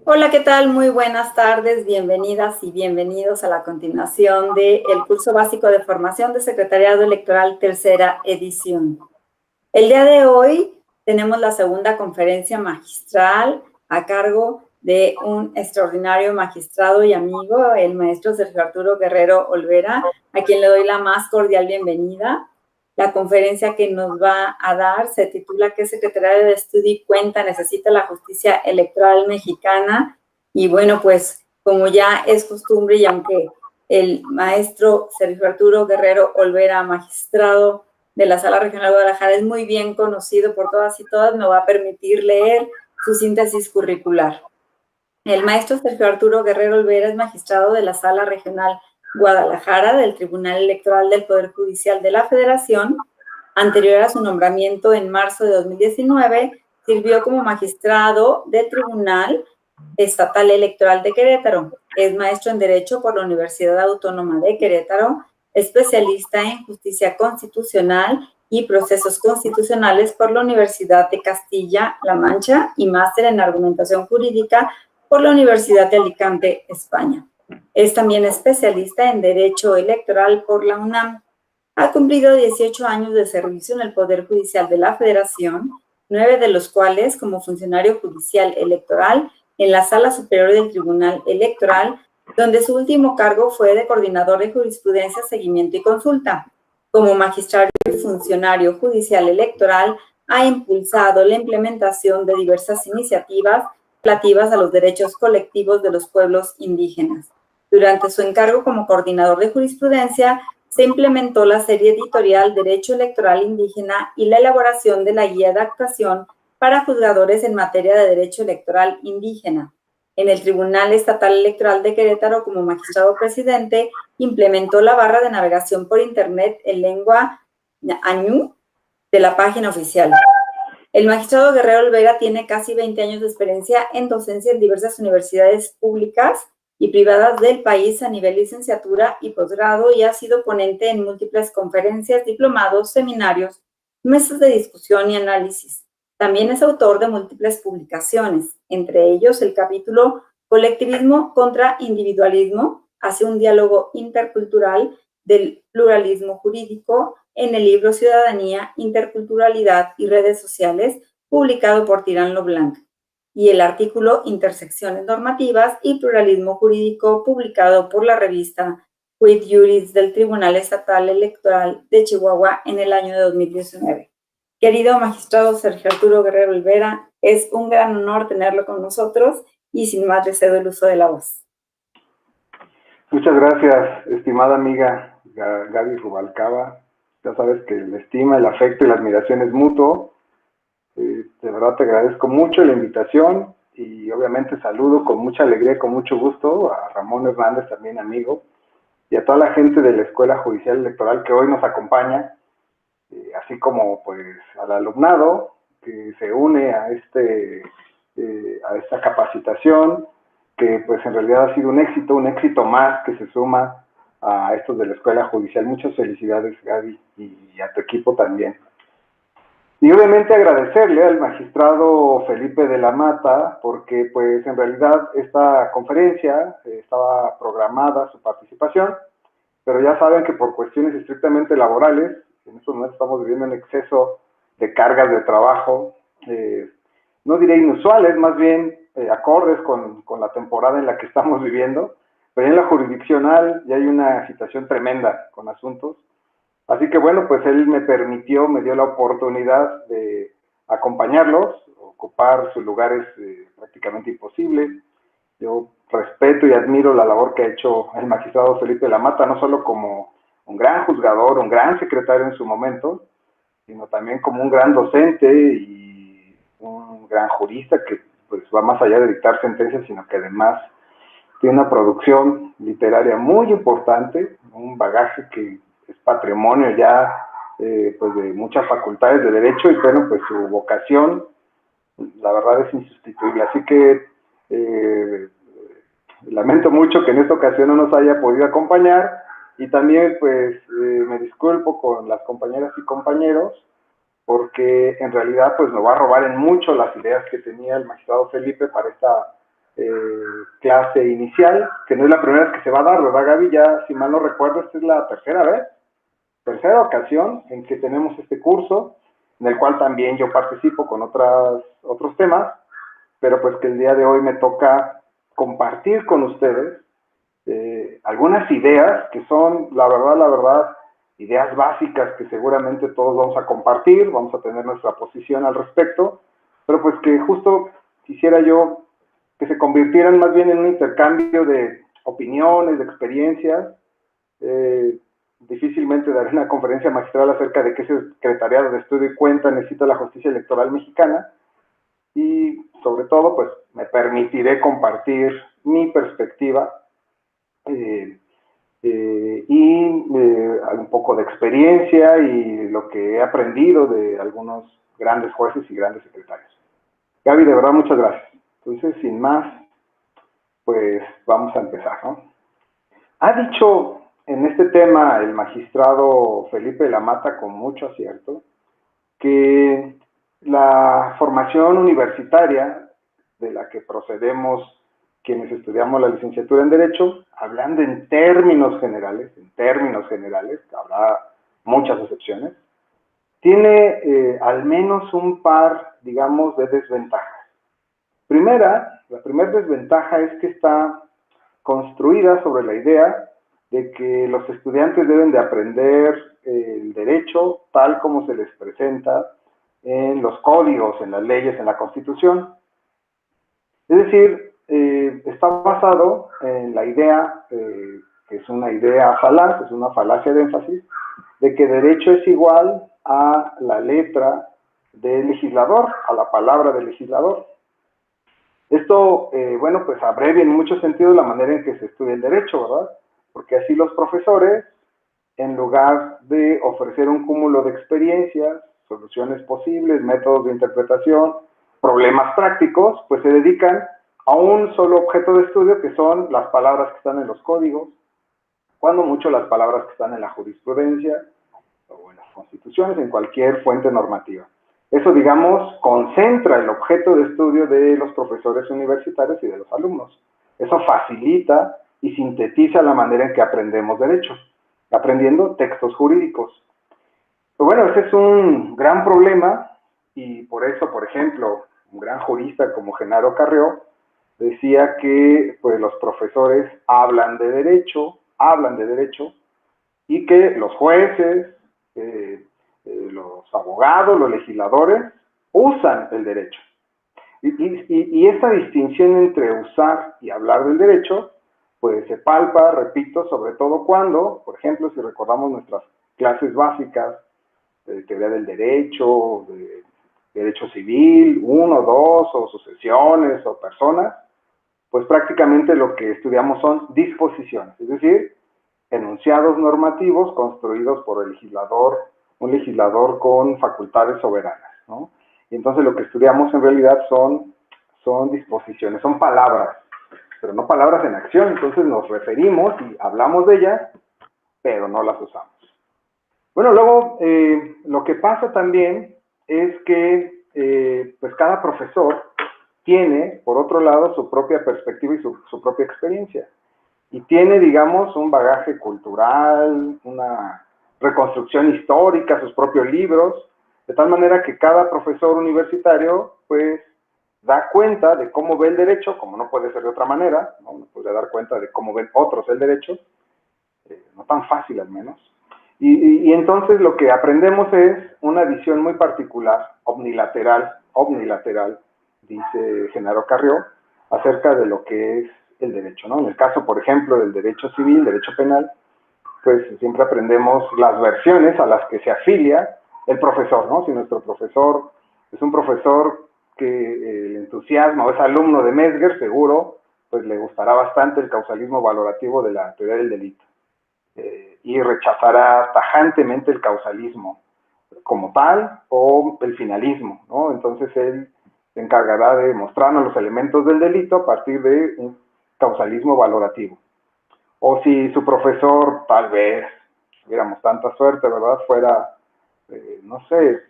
Hola, ¿qué tal? Muy buenas tardes, bienvenidas y bienvenidos a la continuación del curso básico de formación de secretariado electoral, tercera edición. El día de hoy tenemos la segunda conferencia magistral a cargo de un extraordinario magistrado y amigo, el maestro Sergio Arturo Guerrero Olvera, a quien le doy la más cordial bienvenida. La conferencia que nos va a dar se titula ¿Qué Secretariado de Estudio y Cuenta necesita la justicia electoral mexicana? Y bueno, pues como ya es costumbre y aunque el maestro Sergio Arturo Guerrero Olvera, magistrado de la Sala Regional de Guadalajara, es muy bien conocido por todas y todas, me va a permitir leer su síntesis curricular. El maestro Sergio Arturo Guerrero Olvera es magistrado de la Sala Regional Guadalajara del Tribunal Electoral del Poder Judicial de la Federación. Anterior a su nombramiento en marzo de 2019, sirvió como magistrado del Tribunal Estatal Electoral de Querétaro. Es maestro en Derecho por la Universidad Autónoma de Querétaro, especialista en Justicia Constitucional y Procesos Constitucionales por la Universidad de Castilla-La Mancha y máster en Argumentación Jurídica por la Universidad de Alicante, España. Es también especialista en Derecho Electoral por la UNAM. Ha cumplido 18 años de servicio en el Poder Judicial de la Federación, 9 de los cuales como funcionario judicial electoral en la Sala Superior del Tribunal Electoral, donde su último cargo fue de coordinador de jurisprudencia, seguimiento y consulta. Como magistrado y funcionario judicial electoral, ha impulsado la implementación de diversas iniciativas relativas a los derechos colectivos de los pueblos indígenas. Durante su encargo como coordinador de jurisprudencia, se implementó la serie editorial Derecho Electoral Indígena y la elaboración de la guía de actuación para juzgadores en materia de derecho electoral indígena. En el Tribunal Estatal Electoral de Querétaro, como magistrado presidente, implementó la barra de navegación por Internet en lengua añú de la página oficial. El magistrado Guerrero Olvera tiene casi 20 años de experiencia en docencia en diversas universidades públicas y privadas del país a nivel licenciatura y posgrado y ha sido ponente en múltiples conferencias, diplomados, seminarios, mesas de discusión y análisis. También es autor de múltiples publicaciones, entre ellos el capítulo Colectivismo contra Individualismo, hacia un diálogo intercultural del pluralismo jurídico, en el libro Ciudadanía, Interculturalidad y Redes Sociales, publicado por Tirán Leblanc, y el artículo Intersecciones Normativas y Pluralismo Jurídico, publicado por la revista Quid Juris del Tribunal Estatal Electoral de Chihuahua en el año de 2019. Querido magistrado Sergio Arturo Guerrero Olvera, es un gran honor tenerlo con nosotros y sin más le cedo el uso de la voz. Muchas gracias, estimada amiga Gaby Rubalcaba. Ya sabes que la estima, el afecto y la admiración es mutuo. De verdad te agradezco mucho la invitación y obviamente saludo con mucha alegría y con mucho gusto a Ramón Hernández, también amigo, y a toda la gente de la Escuela Judicial Electoral que hoy nos acompaña, así como pues al alumnado que se une a esta capacitación, que pues en realidad ha sido un éxito más que se suma a estos de la Escuela Judicial. Muchas felicidades, Gaby, y a tu equipo también. Y obviamente agradecerle al magistrado Felipe de la Mata, porque pues en realidad esta conferencia estaba programada su participación, pero ya saben que por cuestiones estrictamente laborales, en estos momentos estamos viviendo un exceso de cargas de trabajo, no diré inusuales, más bien acordes con la temporada en la que estamos viviendo, pero en la jurisdiccional ya hay una situación tremenda con asuntos. Así que bueno, pues él me dio la oportunidad de acompañarlos, ocupar sus lugares prácticamente imposible. Yo respeto y admiro la labor que ha hecho el magistrado Felipe de la Mata, no solo como un gran juzgador, un gran secretario en su momento, sino también como un gran docente y un gran jurista que pues va más allá de dictar sentencias, sino que además tiene una producción literaria muy importante, un bagaje que es patrimonio ya pues de muchas facultades de derecho, y bueno, pues su vocación la verdad es insustituible. Así que lamento mucho que en esta ocasión no nos haya podido acompañar, y también pues me disculpo con las compañeras y compañeros, porque en realidad pues me va a robar en mucho las ideas que tenía el magistrado Felipe para esta clase inicial, que no es la primera vez que se va a dar, ¿verdad, Gaby? Ya, si mal no recuerdo, esta es la tercera ocasión en que tenemos este curso, en el cual también yo participo con otros temas, pero pues que el día de hoy me toca compartir con ustedes algunas ideas que son, la verdad, ideas básicas que seguramente todos vamos a compartir, vamos a tener nuestra posición al respecto, pero pues que justo quisiera yo que se convirtieran más bien en un intercambio de opiniones, de experiencias. Difícilmente daré una conferencia magistral acerca de qué secretariado de estudio y cuenta necesita la justicia electoral mexicana, y sobre todo pues me permitiré compartir mi perspectiva un poco de experiencia y lo que he aprendido de algunos grandes jueces y grandes secretarios. Gaby, de verdad, muchas gracias. Entonces, sin más, pues vamos a empezar, ¿no? Ha dicho en este tema el magistrado Felipe Lamata con mucho acierto que la formación universitaria de la que procedemos quienes estudiamos la licenciatura en Derecho, hablando en términos generales, habrá muchas excepciones, tiene al menos un par, digamos, de desventajas. La primera desventaja es que está construida sobre la idea de que los estudiantes deben de aprender el derecho tal como se les presenta en los códigos, en las leyes, en la Constitución. Es decir, está basado en la idea, que es una idea falaz, es una falacia de énfasis, de que derecho es igual a la letra del legislador, a la palabra del legislador. Esto, bueno, pues abrevia en muchos sentidos la manera en que se estudia el derecho, ¿verdad? Porque así los profesores, en lugar de ofrecer un cúmulo de experiencias, soluciones posibles, métodos de interpretación, problemas prácticos, pues se dedican a un solo objeto de estudio, que son las palabras que están en los códigos, cuando mucho las palabras que están en la jurisprudencia o en las constituciones, en cualquier fuente normativa. Eso, digamos, concentra el objeto de estudio de los profesores universitarios y de los alumnos. Eso facilita y sintetiza la manera en que aprendemos derecho, aprendiendo textos jurídicos. Pero bueno, ese es un gran problema, y por eso, por ejemplo, un gran jurista como Genaro Carrió decía que pues, los profesores hablan de derecho, y que los jueces, los abogados, los legisladores, usan el derecho. Y esta distinción entre usar y hablar del derecho, pues se palpa, repito, sobre todo cuando, por ejemplo, si recordamos nuestras clases básicas de teoría del derecho, de derecho civil, 1, 2, o sucesiones, o personas, pues prácticamente lo que estudiamos son disposiciones, es decir, enunciados normativos construidos por el legislador, un legislador con facultades soberanas, ¿no? Y entonces lo que estudiamos en realidad son disposiciones, son palabras, pero no palabras en acción. Entonces nos referimos y hablamos de ellas, pero no las usamos. Bueno, luego lo que pasa también es que pues cada profesor tiene, por otro lado, su propia perspectiva y su propia experiencia. Y tiene, digamos, un bagaje cultural, una reconstrucción histórica, sus propios libros, de tal manera que cada profesor universitario, pues, da cuenta de cómo ve el derecho, como no puede ser de otra manera, ¿no? No puede dar cuenta de cómo ven otros el derecho, no tan fácil al menos. Y entonces lo que aprendemos es una visión muy particular, omnilateral, dice Genaro Carrió, acerca de lo que es el derecho, ¿no? En el caso, por ejemplo, del derecho civil, derecho penal, pues siempre aprendemos las versiones a las que se afilia el profesor, ¿no? Si nuestro profesor es un profesor que el entusiasma o es alumno de Metzger, seguro, pues le gustará bastante el causalismo valorativo de la teoría del delito. Y rechazará tajantemente el causalismo como tal o el finalismo, ¿no? Entonces él se encargará de mostrarnos los elementos del delito a partir de un causalismo valorativo. O si su profesor, tal vez, tuviéramos tanta suerte, ¿verdad?, fuera, no sé,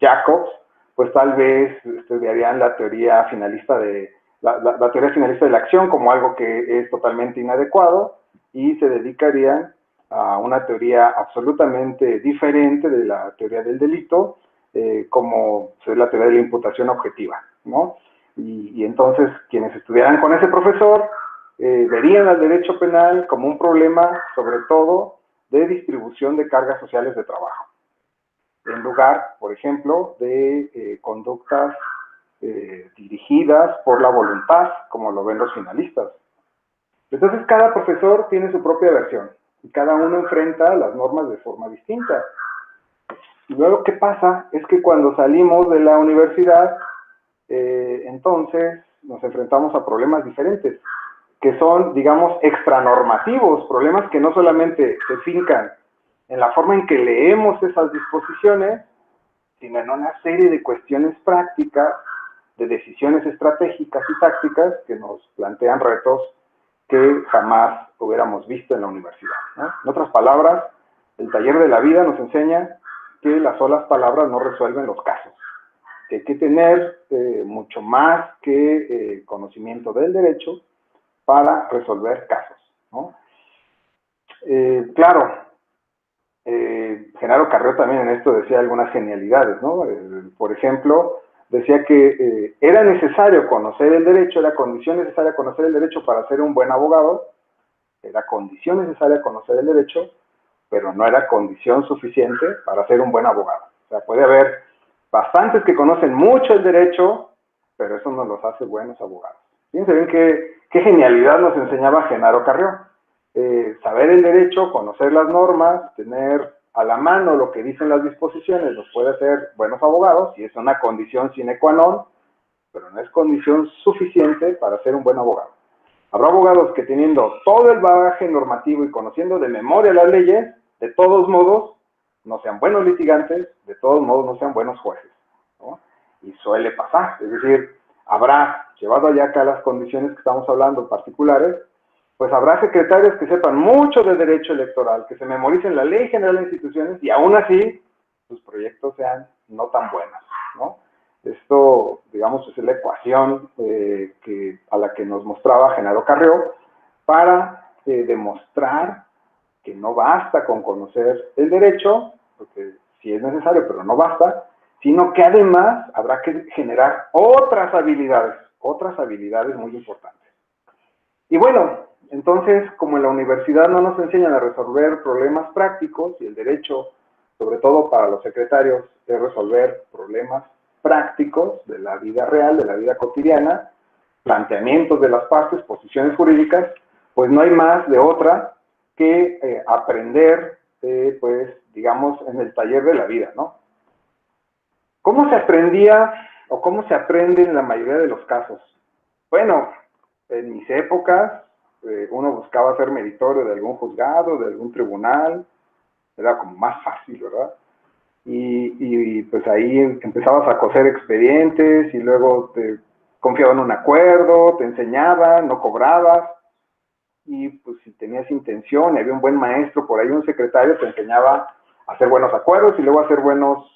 Jacobs, pues tal vez estudiarían la teoría finalista de la teoría finalista de la acción como algo que es totalmente inadecuado y se dedicarían a una teoría absolutamente diferente de la teoría del delito, como es la teoría de la imputación objetiva, ¿no? Y entonces quienes estudiaran con ese profesor verían al derecho penal como un problema, sobre todo, de distribución de cargas sociales de trabajo, en lugar, por ejemplo, de conductas dirigidas por la voluntad, como lo ven los finalistas. Entonces, cada profesor tiene su propia versión y cada uno enfrenta las normas de forma distinta. Y luego, ¿qué pasa? Es que cuando salimos de la universidad, entonces nos enfrentamos a problemas diferentes, que son, digamos, extranormativos, problemas que no solamente se fincan en la forma en que leemos esas disposiciones, sino en una serie de cuestiones prácticas, de decisiones estratégicas y tácticas que nos plantean retos que jamás hubiéramos visto en la universidad, ¿no? En otras palabras, el taller de la vida nos enseña que las solas palabras no resuelven los casos, que hay que tener mucho más que conocimiento del derecho para resolver casos, ¿no? Claro, Genaro Carrió también en esto decía algunas genialidades, ¿no? Por ejemplo, decía que era necesario conocer el derecho, era condición necesaria conocer el derecho para ser un buen abogado, era condición necesaria conocer el derecho, pero no era condición suficiente para ser un buen abogado. O sea, puede haber bastantes que conocen mucho el derecho, pero eso no los hace buenos abogados. Fíjense bien qué genialidad nos enseñaba Genaro Carrió. Saber el derecho, conocer las normas, tener a la mano lo que dicen las disposiciones, los puede hacer buenos abogados, y es una condición sine qua non, pero no es condición suficiente para ser un buen abogado. Habrá abogados que teniendo todo el bagaje normativo y conociendo de memoria las leyes, de todos modos, no sean buenos litigantes, de todos modos no sean buenos jueces, ¿no? Y suele pasar, es decir, habrá, llevado allá acá las condiciones que estamos hablando particulares, pues habrá secretarios que sepan mucho de derecho electoral, que se memoricen la ley general de instituciones y aún así sus proyectos sean no tan buenos, ¿no? Esto, digamos, es la ecuación a la que nos mostraba Genaro Carrió para demostrar que no basta con conocer el derecho, porque sí es necesario, pero no basta, sino que además habrá que generar otras habilidades muy importantes. Y bueno, entonces, como en la universidad no nos enseñan a resolver problemas prácticos, y el derecho, sobre todo para los secretarios, es resolver problemas prácticos de la vida real, de la vida cotidiana, planteamientos de las partes, posiciones jurídicas, pues no hay más de otra que aprender, pues, digamos, en el taller de la vida, ¿no? ¿Cómo se aprendía o cómo se aprende en la mayoría de los casos? Bueno, en mis épocas, uno buscaba ser meritorio de algún juzgado, de algún tribunal, era como más fácil, ¿verdad? Y pues ahí empezabas a coser expedientes y luego te confiaban en un acuerdo, te enseñaban, no cobrabas, y pues si tenías intención y había un buen maestro, por ahí un secretario te enseñaba a hacer buenos acuerdos y luego a hacer buenos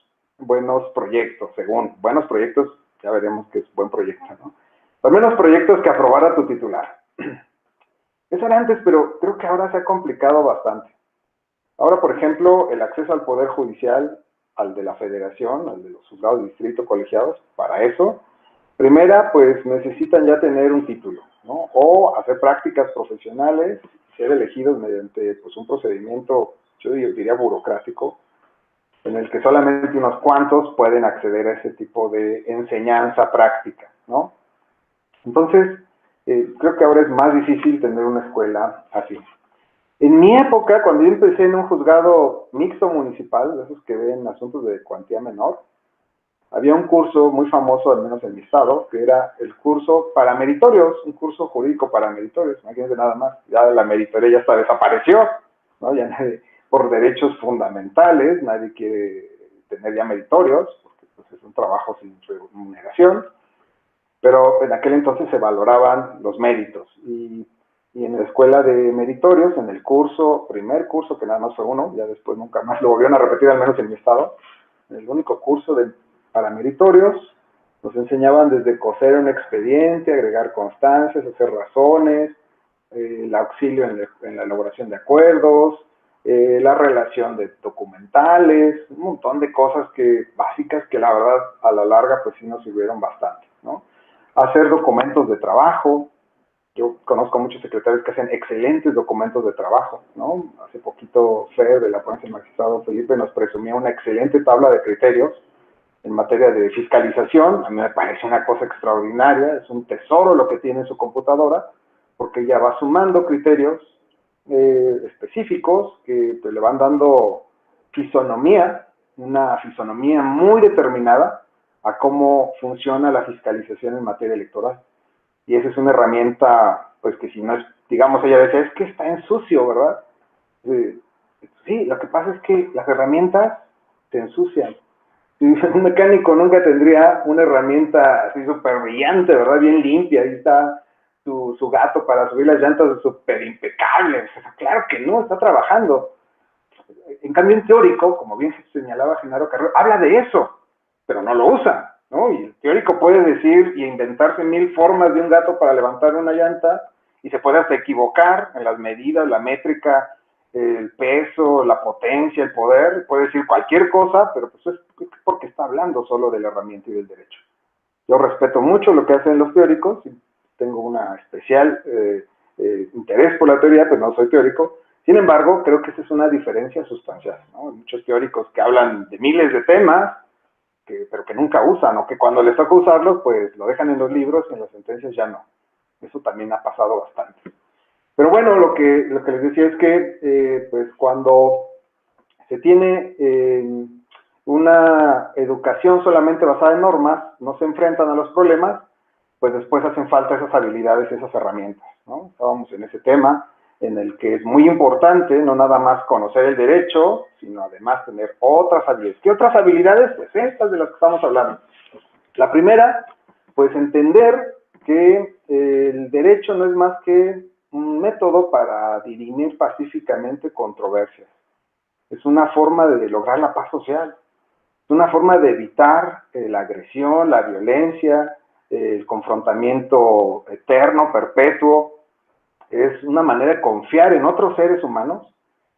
proyectos, según buenos proyectos, ya veremos qué es buen proyecto, ¿no? Al menos proyectos que aprobara tu titular. Eso era antes, pero creo que ahora se ha complicado bastante. Ahora, por ejemplo, el acceso al Poder Judicial, al de la Federación, al de los juzgados de distrito colegiados, para eso, primera, pues necesitan ya tener un título, ¿no? O hacer prácticas profesionales, ser elegidos mediante pues, un procedimiento, yo diría burocrático, en el que solamente unos cuantos pueden acceder a ese tipo de enseñanza práctica, ¿no? Entonces, creo que ahora es más difícil tener una escuela así. En mi época, cuando yo empecé en un juzgado mixto municipal, de esos que ven asuntos de cuantía menor, había un curso muy famoso, al menos en mi estado, que era el curso para meritorios, un curso jurídico para meritorios, imagínense nada más, ya la meritoria ya hasta desapareció, ¿no? Ya nadie, por derechos fundamentales, nadie quiere tener ya meritorios, porque pues, es un trabajo sin remuneración, pero en aquel entonces se valoraban los méritos, y en la escuela de meritorios, en el curso, primer curso, que nada más fue uno, ya después nunca más lo volvieron a repetir, al menos en mi estado, en el único curso para meritorios, Nos enseñaban desde coser un expediente, agregar constancias, hacer razones, el auxilio en la elaboración de acuerdos, la relación de documentales, un montón de cosas básicas que la verdad a la larga pues sí nos sirvieron bastante, ¿no? Hacer documentos de trabajo. Yo conozco muchos secretarios que hacen excelentes documentos de trabajo, ¿no? Hace poquito Fer, de la ponencia del magistrado Felipe, nos presumía una excelente tabla de criterios en materia de fiscalización. A mí me parece una cosa extraordinaria, es un tesoro lo que tiene en su computadora, porque ella va sumando criterios específicos que le van dando fisonomía, una fisonomía muy determinada a cómo funciona la fiscalización en materia electoral. Y esa es una herramienta, pues que si no es, digamos, ella decía, es que está en sucio, ¿verdad? Sí, lo que pasa es que las herramientas se ensucian. Un mecánico nunca tendría una herramienta así súper brillante, ¿verdad? Bien limpia, ahí está su gato para subir las llantas súper impecables. O sea, claro que no, está trabajando. En cambio, un teórico, como bien señalaba Genaro Carrero, habla de eso, pero no lo usa, ¿no? Y el teórico puede decir y inventarse 1000 formas de un gato para levantar una llanta y se puede hasta equivocar en las medidas, la métrica, el peso, la potencia, el poder, puede decir cualquier cosa, pero pues es porque está hablando solo de la herramienta y del derecho. Yo respeto mucho lo que hacen los teóricos, y tengo una especial interés por la teoría, pero no soy teórico. Sin embargo, creo que esa es una diferencia sustancial, ¿no? Hay muchos teóricos que hablan de miles de temas, pero que nunca usan, o que cuando les toca usarlos, pues lo dejan en los libros y en las sentencias ya no. Eso también ha pasado bastante. Pero bueno, lo que les decía es que pues cuando se tiene una educación solamente basada en normas, no se enfrentan a los problemas, pues después hacen falta esas habilidades, esas herramientas, ¿no? Estábamos en ese tema en el que es muy importante no nada más conocer el derecho, sino además tener otras habilidades. ¿Qué otras habilidades? Pues estas de las que estamos hablando. La primera, pues entender que el derecho no es más que un método para dirimir pacíficamente controversias. Es una forma de lograr la paz social. Es una forma de evitar la agresión, la violencia, el confrontamiento eterno, perpetuo. Es una manera de confiar en otros seres humanos,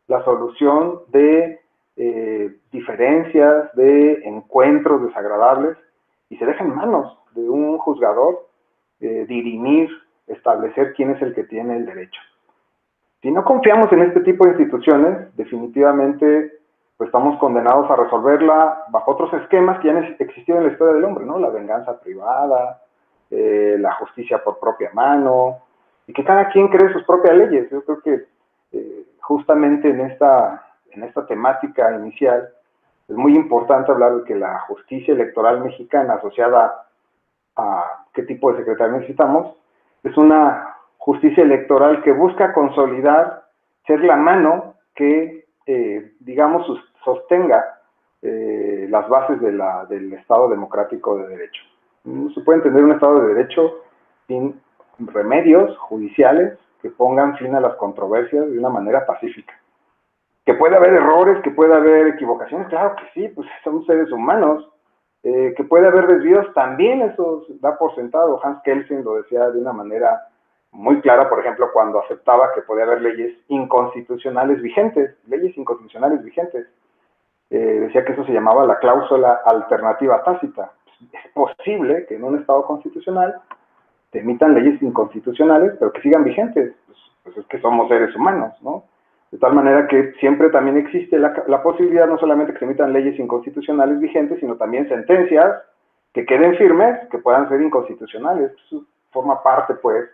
la solución de diferencias, de encuentros desagradables, y se deja en manos de un juzgador dirimir, establecer quién es el que tiene el derecho. Si no confiamos en este tipo de instituciones, definitivamente pues estamos condenados a resolverla bajo otros esquemas que ya han existido en la historia del hombre, ¿no? La venganza privada, la justicia por propia mano, y que cada quien cree sus propias leyes. Yo creo que justamente en esta temática inicial es muy importante hablar de que la justicia electoral mexicana, asociada a qué tipo de secretario necesitamos, es una justicia electoral que busca consolidar, ser la mano que, digamos, sostenga las bases del Estado democrático de derecho. No se puede entender un Estado de derecho sin remedios judiciales que pongan fin a las controversias de una manera pacífica. Que puede haber errores, que puede haber equivocaciones, claro que sí, pues somos seres humanos. Que puede haber desvíos, también eso da por sentado. Hans Kelsen lo decía de una manera muy clara, por ejemplo, cuando aceptaba que podía haber leyes inconstitucionales vigentes, decía que eso se llamaba la cláusula alternativa tácita. Es posible que en un Estado constitucional se emitan leyes inconstitucionales, pero que sigan vigentes, pues es que somos seres humanos, ¿no? De tal manera que siempre también existe la posibilidad no solamente que se emitan leyes inconstitucionales vigentes, sino también sentencias que queden firmes, que puedan ser inconstitucionales. Eso forma parte, pues,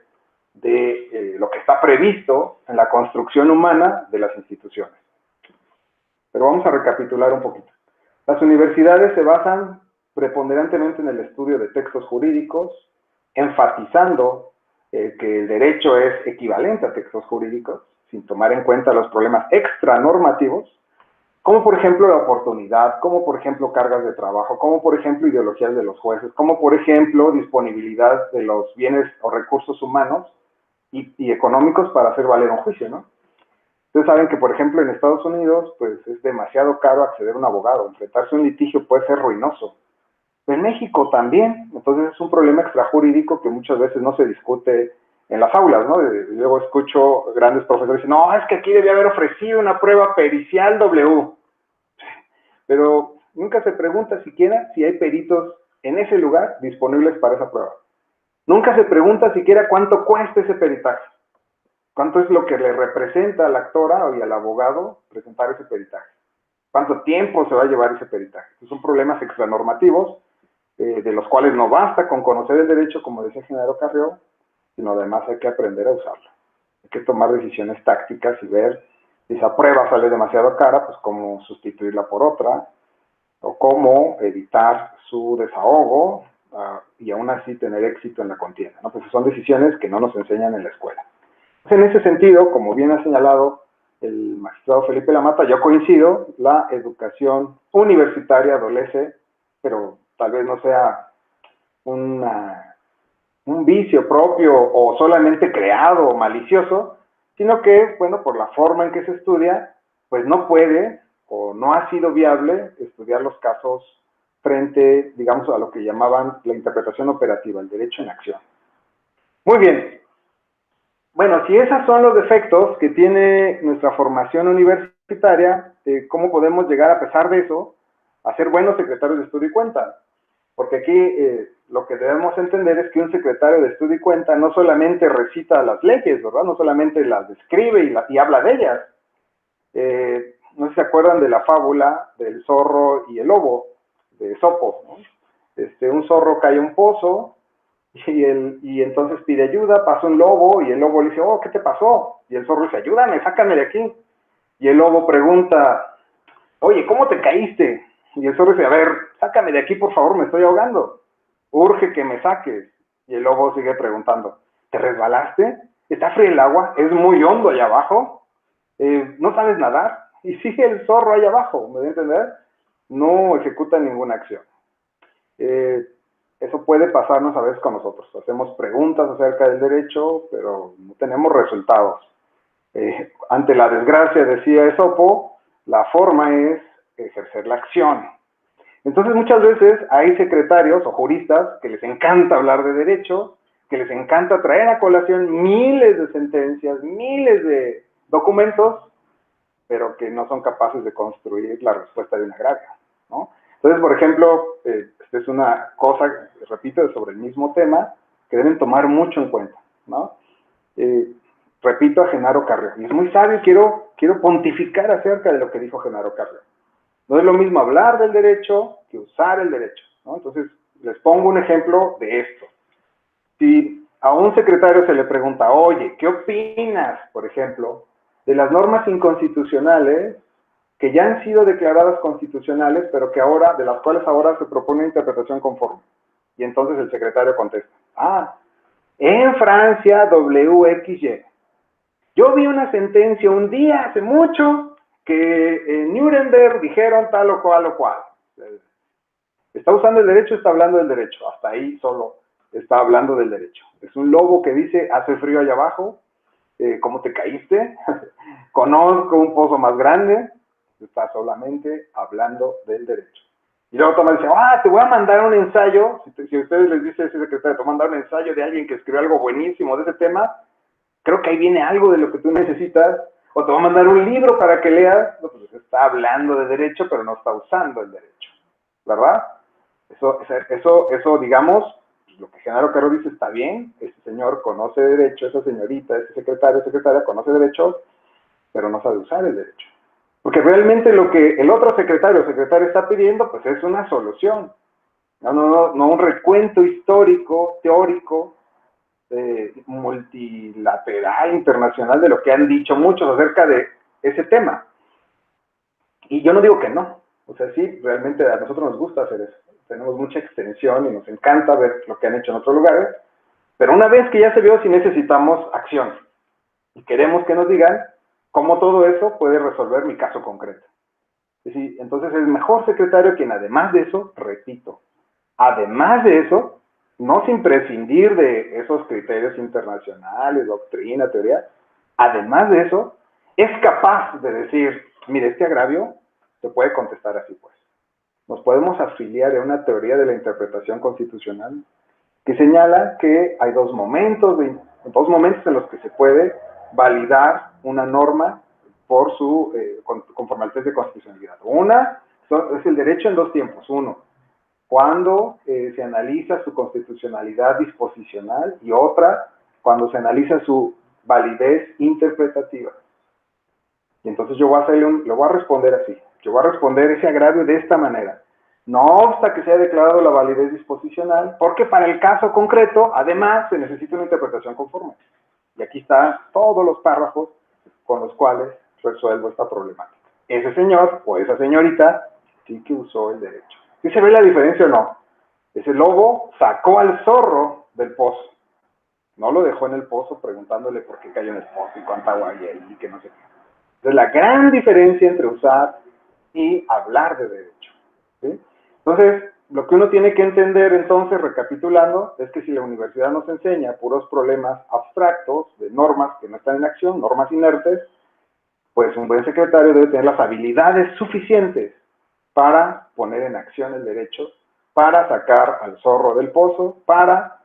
de lo que está previsto en la construcción humana de las instituciones. Pero vamos a recapitular un poquito. Las universidades se basan preponderantemente en el estudio de textos jurídicos, enfatizando que el derecho es equivalente a textos jurídicos, sin tomar en cuenta los problemas extranormativos, como por ejemplo la oportunidad, como por ejemplo cargas de trabajo, como por ejemplo ideologías de los jueces, como por ejemplo disponibilidad de los bienes o recursos humanos y económicos para hacer valer un juicio, ¿no? Ustedes saben que, por ejemplo, en Estados Unidos, pues es demasiado caro acceder a un abogado. Enfrentarse a un litigio puede ser ruinoso. En México también. Entonces es un problema extrajurídico que muchas veces no se discute en las aulas, ¿no? Luego escucho grandes profesores dicen, no, es que aquí debía haber ofrecido una prueba pericial W. Pero nunca se pregunta siquiera si hay peritos en ese lugar disponibles para esa prueba. Nunca se pregunta siquiera cuánto cuesta ese peritaje. ¿Cuánto es lo que le representa a la actora y al abogado presentar ese peritaje? ¿Cuánto tiempo se va a llevar ese peritaje? Son problemas extranormativos de los cuales no basta con conocer el derecho, como decía Genaro Carrió, sino además hay que aprender a usarlo. Hay que tomar decisiones tácticas y ver si esa prueba sale demasiado cara, pues cómo sustituirla por otra, o cómo evitar su desahogo y aún así tener éxito en la contienda, ¿no? Pues son decisiones que no nos enseñan en la escuela. En ese sentido, como bien ha señalado el magistrado Felipe Lamata, yo coincido, la educación universitaria adolece, pero tal vez no sea un vicio propio o solamente creado o malicioso, sino que, bueno, por la forma en que se estudia, pues no puede o no ha sido viable estudiar los casos frente, digamos, a lo que llamaban la interpretación operativa, el derecho en acción. Muy bien. Bueno, si esos son los defectos que tiene nuestra formación universitaria, ¿cómo podemos llegar, a pesar de eso, a ser buenos secretarios de estudio y cuenta? Porque aquí lo que debemos entender es que un secretario de estudio y cuenta no solamente recita las leyes, ¿verdad? No solamente las describe y habla de ellas. No sé si se acuerdan de la fábula del zorro y el lobo, de Esopo, ¿no? Un zorro cae a un pozo, y entonces pide ayuda, pasa un lobo, y el lobo le dice, oh, ¿qué te pasó? Y el zorro dice, ayúdame, sácame de aquí. Y el lobo pregunta, oye, ¿cómo te caíste? Y el zorro dice, a ver, sácame de aquí, por favor, me estoy ahogando. Urge que me saques. Y el lobo sigue preguntando, ¿te resbalaste? ¿Está frío el agua? ¿Es muy hondo allá abajo? ¿No sabes nadar? Y sigue el zorro allá abajo, ¿me voy a entender? No ejecuta ninguna acción. Eso puede pasarnos a veces con nosotros. Hacemos preguntas acerca del derecho, pero no tenemos resultados. Ante la desgracia, decía Esopo, la forma es ejercer la acción. Entonces, muchas veces hay secretarios o juristas que les encanta hablar de derecho, que les encanta traer a colación miles de sentencias, miles de documentos, pero que no son capaces de construir la respuesta de un agravio, ¿no? Entonces, por ejemplo, esta es una cosa, repito, sobre el mismo tema, que deben tomar mucho en cuenta, ¿no? Repito a Genaro Carrió, y es muy sabio, quiero pontificar acerca de lo que dijo Genaro Carrió. No es lo mismo hablar del derecho que usar el derecho, ¿no? Entonces, les pongo un ejemplo de esto. Si a un secretario se le pregunta, oye, ¿qué opinas, por ejemplo, de las normas inconstitucionales que ya han sido declaradas constitucionales, pero que ahora, de las cuales ahora se propone una interpretación conforme? Y entonces el secretario contesta, en Francia, WXY. Yo vi una sentencia un día, hace mucho, que en Nuremberg dijeron tal o cual o cual. ¿Está usando el derecho? Está hablando del derecho. Hasta ahí solo está hablando del derecho. Es un lobo que dice, hace frío allá abajo, ¿cómo te caíste? Conozco un pozo más grande. Está solamente hablando del derecho. Y luego Tomás dice, te voy a mandar un ensayo. Si a ustedes les dice ese secretario, te voy a mandar un ensayo de alguien que escribió algo buenísimo de ese tema, creo que ahí viene algo de lo que tú necesitas, o te voy a mandar un libro para que leas. No, pues está hablando de derecho, pero no está usando el derecho, ¿verdad? Eso digamos, lo que Genaro Carrió dice está bien, este señor conoce derecho, esa señorita, este secretario, secretaria conoce derecho, pero no sabe usar el derecho. Porque realmente lo que el otro secretario o secretaria está pidiendo, pues es una solución, no un recuento histórico, teórico, multilateral, internacional, de lo que han dicho muchos acerca de ese tema. Y yo no digo que no, o sea, sí, realmente a nosotros nos gusta hacer eso. Tenemos mucha extensión y nos encanta ver lo que han hecho en otros lugares, pero una vez que ya se vio, sí necesitamos acción. Y queremos que nos digan cómo todo eso puede resolver mi caso concreto. Es decir, entonces es mejor secretario quien además de eso, repito, además de eso, no sin prescindir de esos criterios internacionales, doctrina, teoría, además de eso, es capaz de decir, mire, este agravio se puede contestar así, pues. nos podemos afiliar a una teoría de la interpretación constitucional que señala que hay dos momentos en los que se puede validar una norma por conforme al test de constitucionalidad. Una es el derecho en dos tiempos. Uno, cuando se analiza su constitucionalidad disposicional, y otra, cuando se analiza su validez interpretativa. Y entonces yo voy a lo voy a responder así. Yo voy a responder ese agravio de esta manera. No obsta que se haya declarado la validez disposicional, porque para el caso concreto, además, se necesita una interpretación conforme. Y aquí están todos los párrafos con los cuales resuelvo esta problemática. Ese señor o esa señorita sí que usó el derecho. ¿Sí se ve la diferencia o no? Ese lobo sacó al zorro del pozo. No lo dejó en el pozo preguntándole por qué cayó en el pozo y cuánta agua hay ahí y que no sé qué. Entonces, la gran diferencia entre usar y hablar de derecho, ¿sí? Entonces, lo que uno tiene que entender, entonces, recapitulando, es que si la universidad nos enseña puros problemas abstractos de normas que no están en acción, normas inertes, pues un buen secretario debe tener las habilidades suficientes para poner en acción el derecho, para sacar al zorro del pozo, para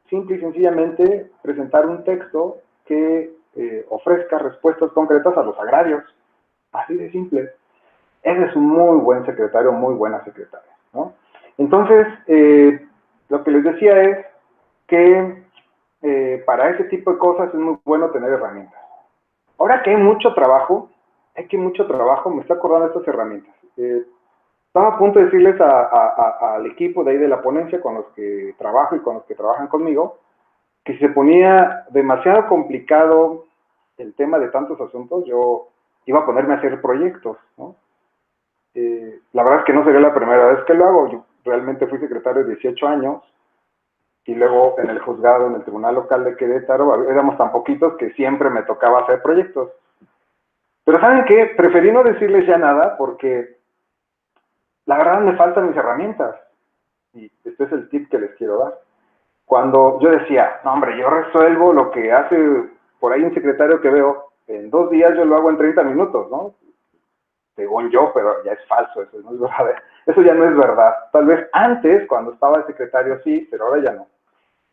simple y sencillamente presentar un texto que ofrezca respuestas concretas a los agravios. Así de simple. Ese es un muy buen secretario, muy buena secretaria, ¿no? Entonces, lo que les decía es que para ese tipo de cosas es muy bueno tener herramientas. Ahora que hay mucho trabajo, me estoy acordando de estas herramientas. Estaba a punto de decirles al equipo de ahí de la ponencia con los que trabajo y con los que trabajan conmigo, que si se ponía demasiado complicado el tema de tantos asuntos, yo iba a ponerme a hacer proyectos, ¿no? La verdad es que no sería la primera vez que lo hago. Yo realmente fui secretario de 18 años y luego en el juzgado, en el Tribunal Local de Querétaro, éramos tan poquitos que siempre me tocaba hacer proyectos. Pero ¿saben qué? Preferí no decirles ya nada porque la verdad me faltan mis herramientas. Y este es el tip que les quiero dar. Cuando yo decía, no hombre, yo resuelvo lo que hace por ahí un secretario que veo, en 2 días yo lo hago en 30 minutos, ¿no? Según yo, pero ya es falso, eso no es verdad. Eso ya no es verdad. Tal vez antes, cuando estaba el secretario, sí, pero ahora ya no.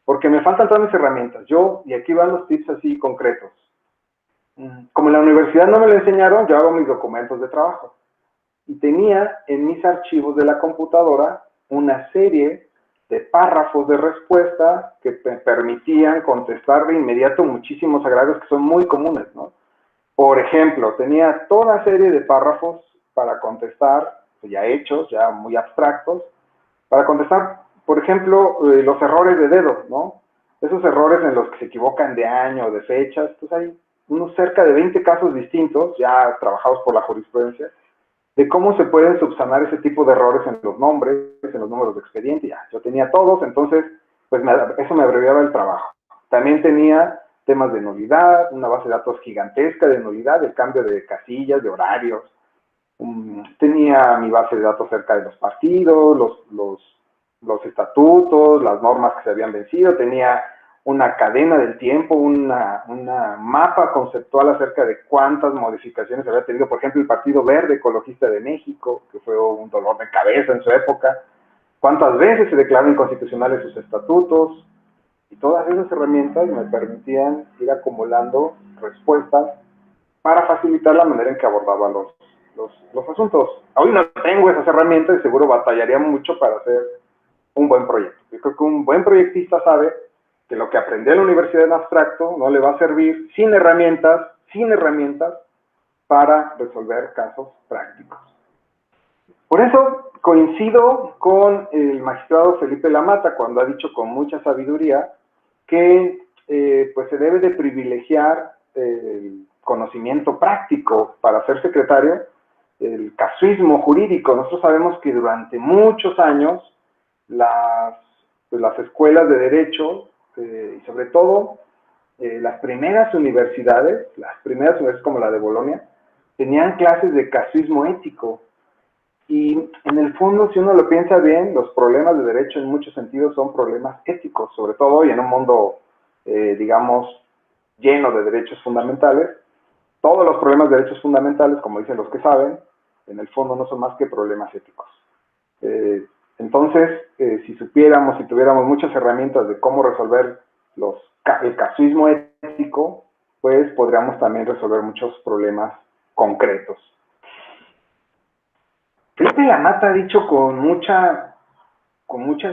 Porque me faltan todas mis herramientas. Y aquí van los tips así concretos. Como en la universidad no me lo enseñaron, yo hago mis documentos de trabajo. Y tenía en mis archivos de la computadora una serie de párrafos de respuesta que me permitían contestar de inmediato muchísimos agravios que son muy comunes, ¿no? Por ejemplo, tenía toda una serie de párrafos para contestar, ya hechos, ya muy abstractos, para contestar, por ejemplo, los errores de dedo, ¿no? Esos errores en los que se equivocan de año, de fechas, pues hay unos cerca de 20 casos distintos, ya trabajados por la jurisprudencia, de cómo se pueden subsanar ese tipo de errores en los nombres, en los números de expediente. Ya, yo tenía todos, entonces, pues eso me abreviaba el trabajo. También tenía temas de nulidad, una base de datos gigantesca de nulidad, el cambio de casillas, de horarios. Tenía mi base de datos cerca de los partidos, los estatutos, las normas que se habían vencido. Tenía una cadena del tiempo, una mapa conceptual acerca de cuántas modificaciones había tenido, por ejemplo, el Partido Verde Ecologista de México, que fue un dolor de cabeza en su época, cuántas veces se declararon inconstitucionales sus estatutos, y todas esas herramientas me permitían ir acumulando respuestas para facilitar la manera en que abordaba los asuntos. Hoy no tengo esas herramientas y seguro batallaría mucho para hacer un buen proyecto. Yo creo que un buen proyectista sabe que lo que aprendió en la universidad en abstracto no le va a servir sin herramientas para resolver casos prácticos. Por eso coincido con el magistrado Felipe Lamata cuando ha dicho con mucha sabiduría que pues se debe de privilegiar el conocimiento práctico para ser secretario, el casuismo jurídico. Nosotros sabemos que durante muchos años las escuelas de derecho y sobre todo las primeras universidades como la de Bolonia, tenían clases de casuismo ético. Y en el fondo, si uno lo piensa bien, los problemas de derecho en muchos sentidos son problemas éticos, sobre todo hoy en un mundo, digamos, lleno de derechos fundamentales. Todos los problemas de derechos fundamentales, como dicen los que saben, en el fondo no son más que problemas éticos. Entonces, si supiéramos, si tuviéramos muchas herramientas de cómo resolver el casuismo ético, pues podríamos también resolver muchos problemas concretos. Felipe Lamata ha dicho con mucha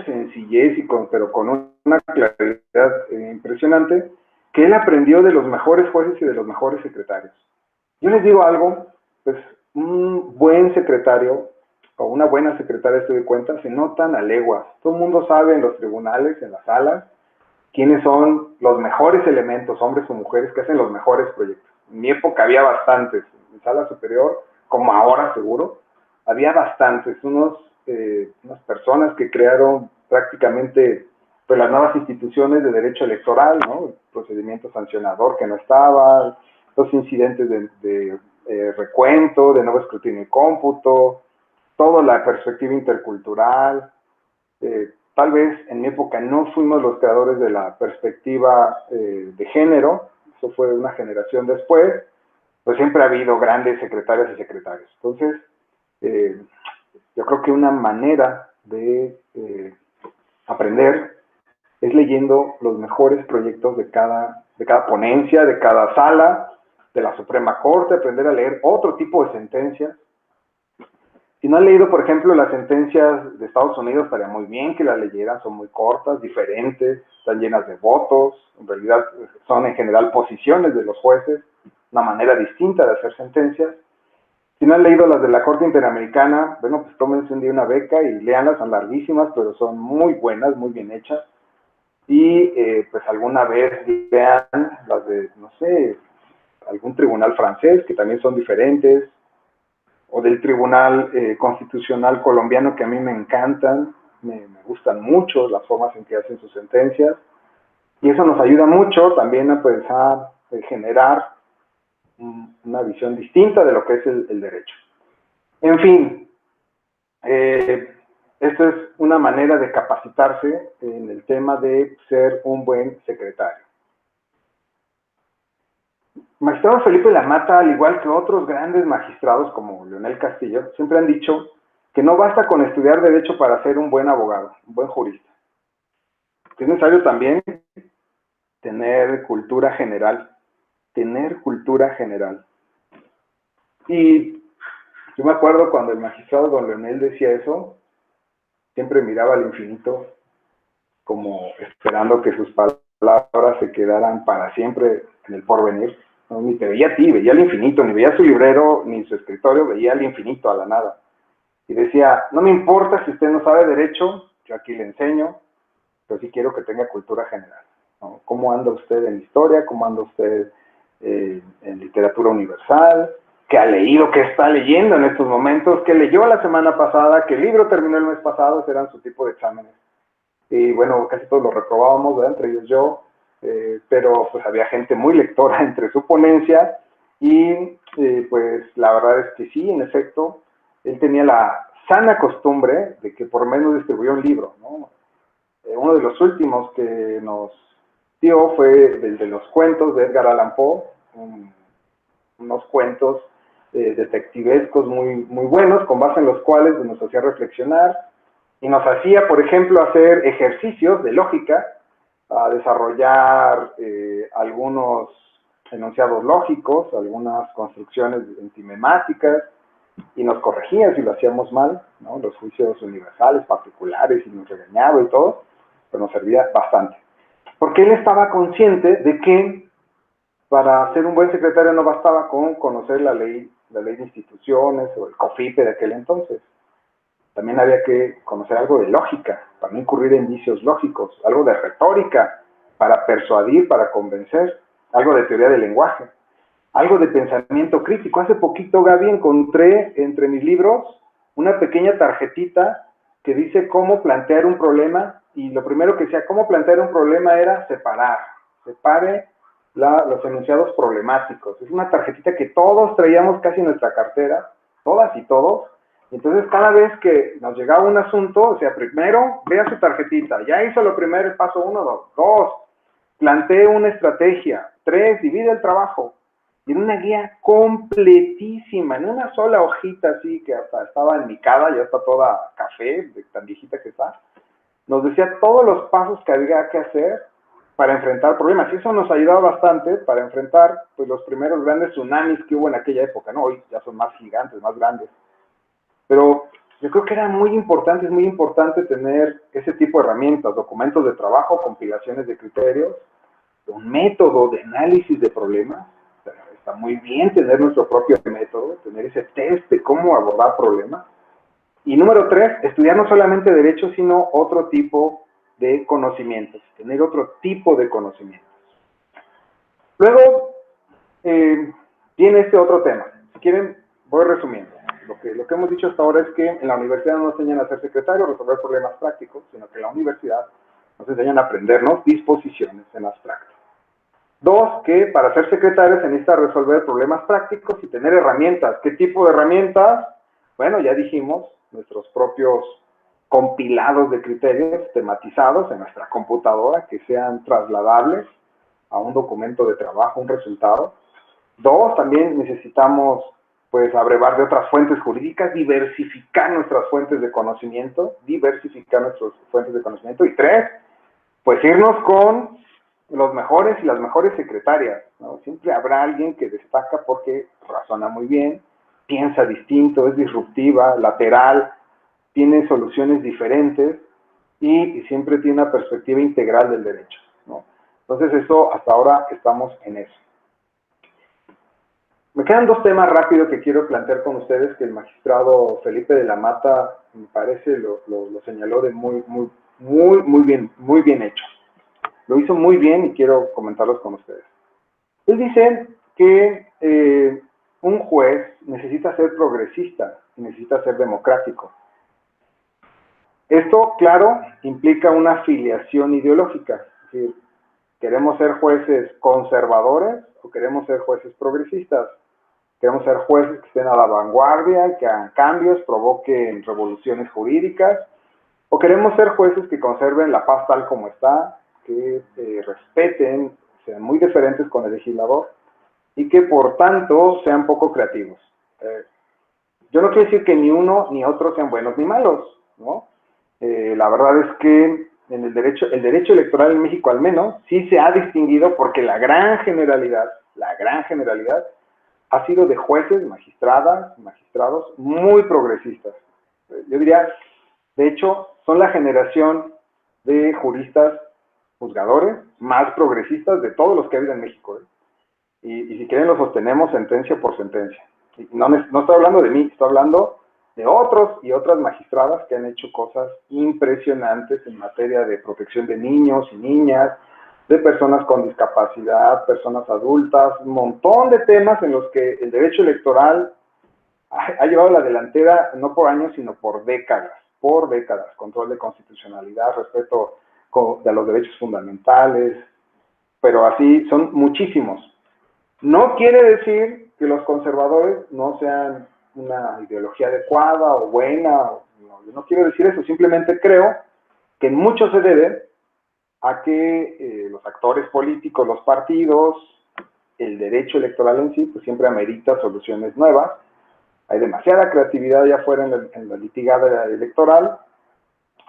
sencillez, pero con una claridad impresionante, que él aprendió de los mejores jueces y de los mejores secretarios. Yo les digo algo, pues un buen secretario o una buena secretaria, estoy de cuenta, se notan a leguas. Todo el mundo sabe en los tribunales, en las salas, quiénes son los mejores elementos, hombres o mujeres, que hacen los mejores proyectos. En mi época había bastantes, en sala superior, como ahora seguro, había bastantes, unas personas que crearon prácticamente pues, las nuevas instituciones de derecho electoral, ¿no? El procedimiento sancionador que no estaba, los incidentes de recuento, de nuevo escrutinio y cómputo, toda la perspectiva intercultural. Tal vez en mi época no fuimos los creadores de la perspectiva de género, eso fue una generación después, pues siempre ha habido grandes secretarias y secretarios. Entonces, yo creo que una manera de aprender es leyendo los mejores proyectos de cada ponencia, de cada sala, de la Suprema Corte, aprender a leer otro tipo de sentencias. Si no han leído, por ejemplo, las sentencias de Estados Unidos, estaría muy bien que las leyeran, son muy cortas, diferentes, están llenas de votos, en realidad son en general posiciones de los jueces, una manera distinta de hacer sentencias. Si no han leído las de la Corte Interamericana, bueno, pues tómense un día una beca y léanlas, son larguísimas, pero son muy buenas, muy bien hechas. Y pues alguna vez vean las de, no sé, algún tribunal francés, que también son diferentes, o del Tribunal Constitucional colombiano, que a mí me encantan, me gustan mucho las formas en que hacen sus sentencias, y eso nos ayuda mucho también a, pues, a generar una visión distinta de lo que es el derecho. En fin, esto es una manera de capacitarse en el tema de ser un buen secretario. Magistrado Felipe Lamata, al igual que otros grandes magistrados como Leonel Castillo, siempre han dicho que no basta con estudiar derecho para ser un buen abogado, un buen jurista. Es necesario también tener cultura general. Y yo me acuerdo cuando el magistrado don Leonel decía eso, siempre miraba al infinito como esperando que sus palabras se quedaran para siempre en el porvenir. No, ni te veía a ti, veía al infinito, ni veía su librero, ni su escritorio, veía al infinito, a la nada. Y decía, no me importa si usted no sabe derecho, yo aquí le enseño, pero sí quiero que tenga cultura general, ¿no? ¿Cómo anda usted en historia? ¿Cómo anda usted en literatura universal? ¿Qué ha leído? ¿Qué está leyendo en estos momentos? ¿Qué leyó la semana pasada? ¿Qué libro terminó el mes pasado? Ese eran su tipo de exámenes. Y bueno, casi todos lo reprobábamos, ¿verdad? Entre ellos yo, pero pues había gente muy lectora entre su ponencia y pues la verdad es que sí, en efecto, él tenía la sana costumbre de que por lo menos distribuyó un libro, ¿no? Uno de los últimos que nos dio fue el de los cuentos de Edgar Allan Poe, unos cuentos detectivescos muy buenos, con base en los cuales nos hacía reflexionar y nos hacía, por ejemplo, hacer ejercicios de lógica, a desarrollar algunos enunciados lógicos, algunas construcciones entimemáticas, y nos corregía si lo hacíamos mal, ¿no? Los juicios universales, particulares, y nos regañaba y todo, pero nos servía bastante. Porque él estaba consciente de que para ser un buen secretario no bastaba con conocer la ley de instituciones o el COFIPE de aquel entonces. También había que conocer algo de lógica, para no incurrir en vicios lógicos, algo de retórica, para persuadir, para convencer, algo de teoría del lenguaje, algo de pensamiento crítico. Hace poquito, Gaby, encontré entre mis libros una pequeña tarjetita que dice cómo plantear un problema, y lo primero que decía cómo plantear un problema era separe los enunciados problemáticos. Es una tarjetita que todos traíamos casi en nuestra cartera, todas y todos. Entonces, cada vez que nos llegaba un asunto, o sea, primero, vea su tarjetita, ya hizo lo primero, el paso 1, 2, 2, plantee una estrategia, 3, divide el trabajo, y en una guía completísima, en una sola hojita así, que hasta estaba enmicada, ya está toda café, de tan viejita que está, nos decía todos los pasos que había que hacer para enfrentar problemas, y eso nos ayudaba bastante para enfrentar pues, los primeros grandes tsunamis que hubo en aquella época, ¿no? Hoy ya son más gigantes, más grandes, pero yo creo que era muy importante, es muy importante tener ese tipo de herramientas, documentos de trabajo, compilaciones de criterios, un método de análisis de problemas. Está muy bien tener nuestro propio método, tener ese test de cómo abordar problemas. Y número 3, estudiar no solamente derecho, sino otro tipo de conocimientos, tener otro tipo de conocimientos. Luego, viene este otro tema. Si quieren, voy resumiendo. Lo que hemos dicho hasta ahora es que en la universidad no nos enseñan a ser secretarios, resolver problemas prácticos, sino que en la universidad nos enseñan a aprendernos disposiciones en abstracto. 2, que para ser secretario se necesita resolver problemas prácticos y tener herramientas. ¿Qué tipo de herramientas? Bueno, ya dijimos, nuestros propios compilados de criterios tematizados en nuestra computadora que sean trasladables a un documento de trabajo, un resultado. 2, también necesitamos pues abrevar de otras fuentes jurídicas, diversificar nuestras fuentes de conocimiento, Y 3, pues irnos con los mejores y las mejores secretarias, ¿no? Siempre habrá alguien que destaca porque razona muy bien, piensa distinto, es disruptiva, lateral, tiene soluciones diferentes y siempre tiene una perspectiva integral del derecho, ¿no? Entonces eso, hasta ahora estamos en eso. Me quedan 2 temas rápidos que quiero plantear con ustedes, que el magistrado Felipe de la Mata, me parece, lo señaló de muy bien hecho. Lo hizo muy bien y quiero comentarlos con ustedes. Él dice que un juez necesita ser progresista, necesita ser democrático. Esto, claro, implica una afiliación ideológica. Es decir, ¿queremos ser jueces conservadores o queremos ser jueces progresistas? Queremos ser jueces que estén a la vanguardia, que hagan cambios, provoquen revoluciones jurídicas, o queremos ser jueces que conserven la paz tal como está, que respeten, sean muy diferentes con el legislador y que por tanto sean poco creativos. Yo no quiero decir que ni uno ni otro sean buenos ni malos, ¿no? La verdad es que en el derecho electoral en México al menos sí se ha distinguido porque la gran generalidad ha sido de jueces, magistrados muy progresistas. Yo diría, de hecho, son la generación de juristas juzgadores más progresistas de todos los que ha habido en México. Y si quieren lo sostenemos sentencia por sentencia. Y no estoy hablando de mí, estoy hablando de otros y otras magistradas que han hecho cosas impresionantes en materia de protección de niños y niñas, de personas con discapacidad, personas adultas, un montón de temas en los que el derecho electoral ha llevado la delantera no por años, sino por décadas, control de constitucionalidad, respeto de los derechos fundamentales, pero así son muchísimos. No quiere decir que los conservadores no sean una ideología adecuada o buena, yo no quiero decir eso, simplemente creo que en mucho se debe a que los actores políticos, los partidos, el derecho electoral en sí, pues siempre amerita soluciones nuevas. Hay demasiada creatividad allá afuera en la litigada electoral,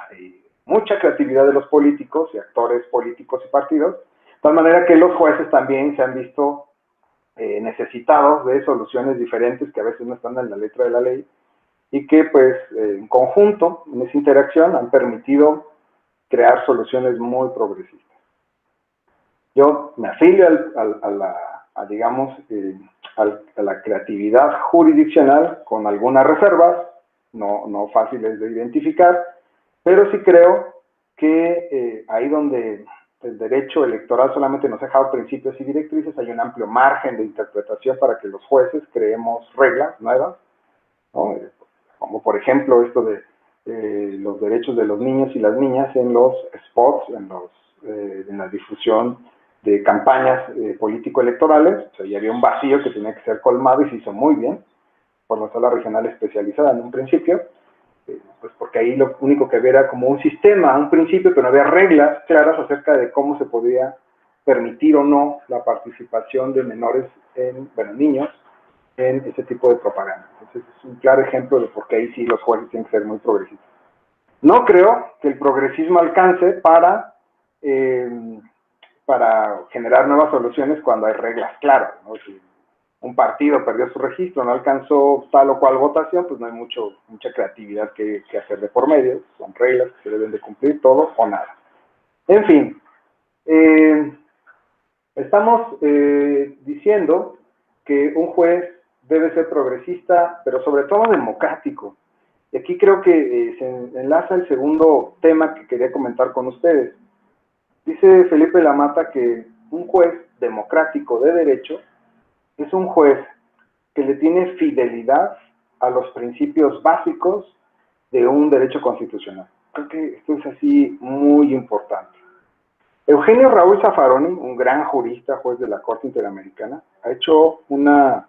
hay mucha creatividad de los políticos y actores políticos y partidos, de tal manera que los jueces también se han visto necesitados de soluciones diferentes que a veces no están en la letra de la ley y que pues en conjunto, en esa interacción, han permitido crear soluciones muy progresistas. Yo me afilio a la creatividad jurisdiccional con algunas reservas, no fáciles de identificar, pero sí creo que ahí donde el derecho electoral solamente nos ha dejado principios y directrices, hay un amplio margen de interpretación para que los jueces creemos reglas nuevas, ¿no? Como por ejemplo esto de los derechos de los niños y las niñas en los spots, en la difusión de campañas político-electorales. O sea, ya había un vacío que tenía que ser colmado y se hizo muy bien por la sala regional especializada en un principio, pues porque ahí lo único que había era como un sistema, un principio, pero no había reglas claras acerca de cómo se podía permitir o no la participación de menores, niños, en ese tipo de propaganda. Entonces es un claro ejemplo de por qué ahí sí los jueces tienen que ser muy progresistas. No creo que el progresismo alcance para generar nuevas soluciones cuando hay reglas claras, ¿no? Si un partido perdió su registro, no alcanzó tal o cual votación, pues no hay mucha creatividad que hacer de por medio, son reglas que se deben de cumplir, todo o nada. En fin, estamos diciendo que un juez debe ser progresista, pero sobre todo democrático. Y aquí creo que se enlaza el segundo tema que quería comentar con ustedes. Dice Felipe Lamata que un juez democrático de derecho es un juez que le tiene fidelidad a los principios básicos de un derecho constitucional. Creo que esto es así muy importante. Eugenio Raúl Zaffaroni, un gran jurista, juez de la Corte Interamericana, ha hecho una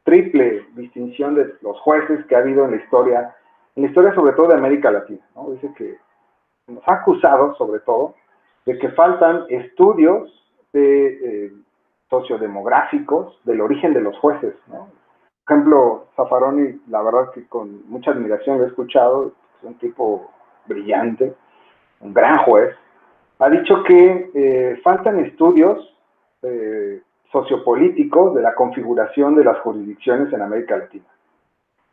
triple distinción de los jueces que ha habido en la historia sobre todo de América Latina, ¿no? Dice que nos ha acusado, sobre todo, de que faltan estudios sociodemográficos del origen de los jueces, ¿no? Por ejemplo, Zaffaroni, la verdad que con mucha admiración lo he escuchado, es un tipo brillante, un gran juez, ha dicho que faltan estudios sociopolíticos de la configuración de las jurisdicciones en América Latina.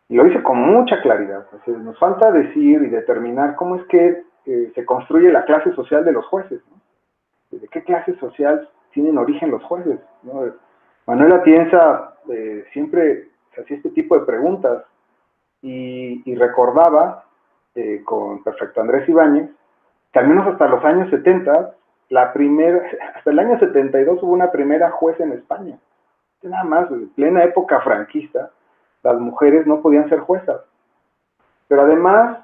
Y lo dice con mucha claridad. O sea, nos falta decir y determinar cómo es que se construye la clase social de los jueces, ¿no? ¿De qué clase social tienen origen los jueces, ¿no? Manuel Atienza siempre se hacía este tipo de preguntas y recordaba con Perfecto Andrés Ibáñez que al menos hasta los años 70, hasta el año 72 hubo una primera jueza en España. Nada más, en plena época franquista, las mujeres no podían ser juezas. Pero además,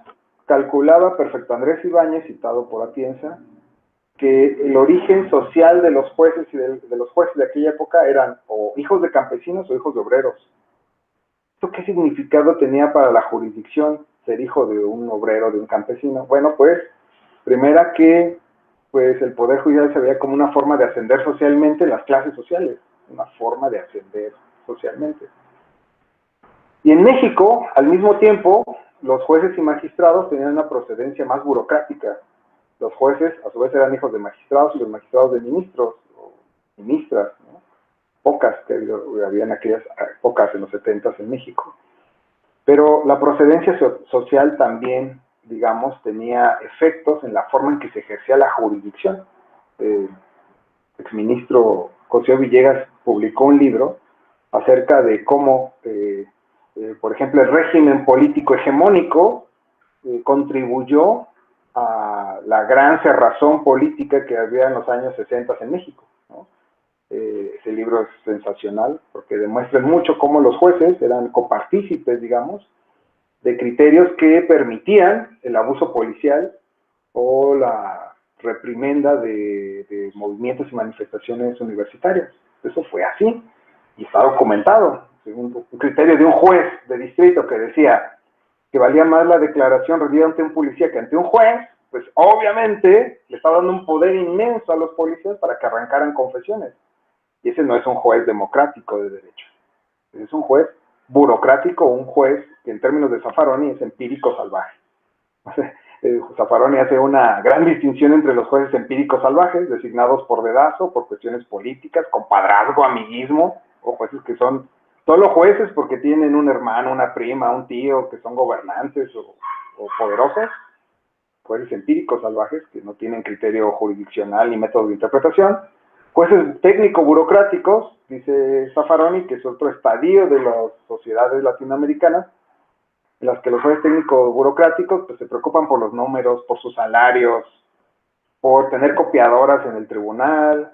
calculaba Perfecto Andrés Ibáñez, citado por Atienza, que el origen social de los jueces y de los jueces de aquella época eran o hijos de campesinos o hijos de obreros. ¿Esto qué significado tenía para la jurisdicción ser hijo de un obrero, de un campesino? Bueno, pues, primera que pues el Poder Judicial se veía como una forma de ascender socialmente las clases sociales, una forma de ascender socialmente. Y en México, al mismo tiempo, los jueces y magistrados tenían una procedencia más burocrática. Los jueces, a su vez, eran hijos de magistrados y los magistrados de ministros o ministras, ¿no? Pocas que había en aquellas épocas, en los 70s en México. Pero la procedencia social también, digamos, tenía efectos en la forma en que se ejercía la jurisdicción. El exministro José Villegas publicó un libro acerca de cómo, por ejemplo, el régimen político hegemónico contribuyó a la gran cerrazón política que había en los años 60 en México, ¿no? Ese libro es sensacional porque demuestra mucho cómo los jueces eran copartícipes, digamos, de criterios que permitían el abuso policial o la reprimenda de movimientos y manifestaciones universitarias. Eso fue así y está documentado. Según un criterio de un juez de distrito que decía que valía más la declaración rendida ante un policía que ante un juez, pues obviamente le estaba dando un poder inmenso a los policías para que arrancaran confesiones. Y ese no es un juez democrático de derecho. Ese es un juez burocrático, un juez que en términos de Zaffaroni es empírico salvaje. Zaffaroni hace una gran distinción entre los jueces empíricos salvajes, designados por dedazo, por cuestiones políticas, compadrazgo, amiguismo, o jueces que son solo jueces porque tienen un hermano, una prima, un tío, que son gobernantes o poderosos, jueces empíricos salvajes que no tienen criterio jurisdiccional ni método de interpretación, jueces técnico-burocráticos, dice Zaffaroni, que es otro estadio de las sociedades latinoamericanas, en las que los jueces técnico-burocráticos pues, se preocupan por los números, por sus salarios, por tener copiadoras en el tribunal,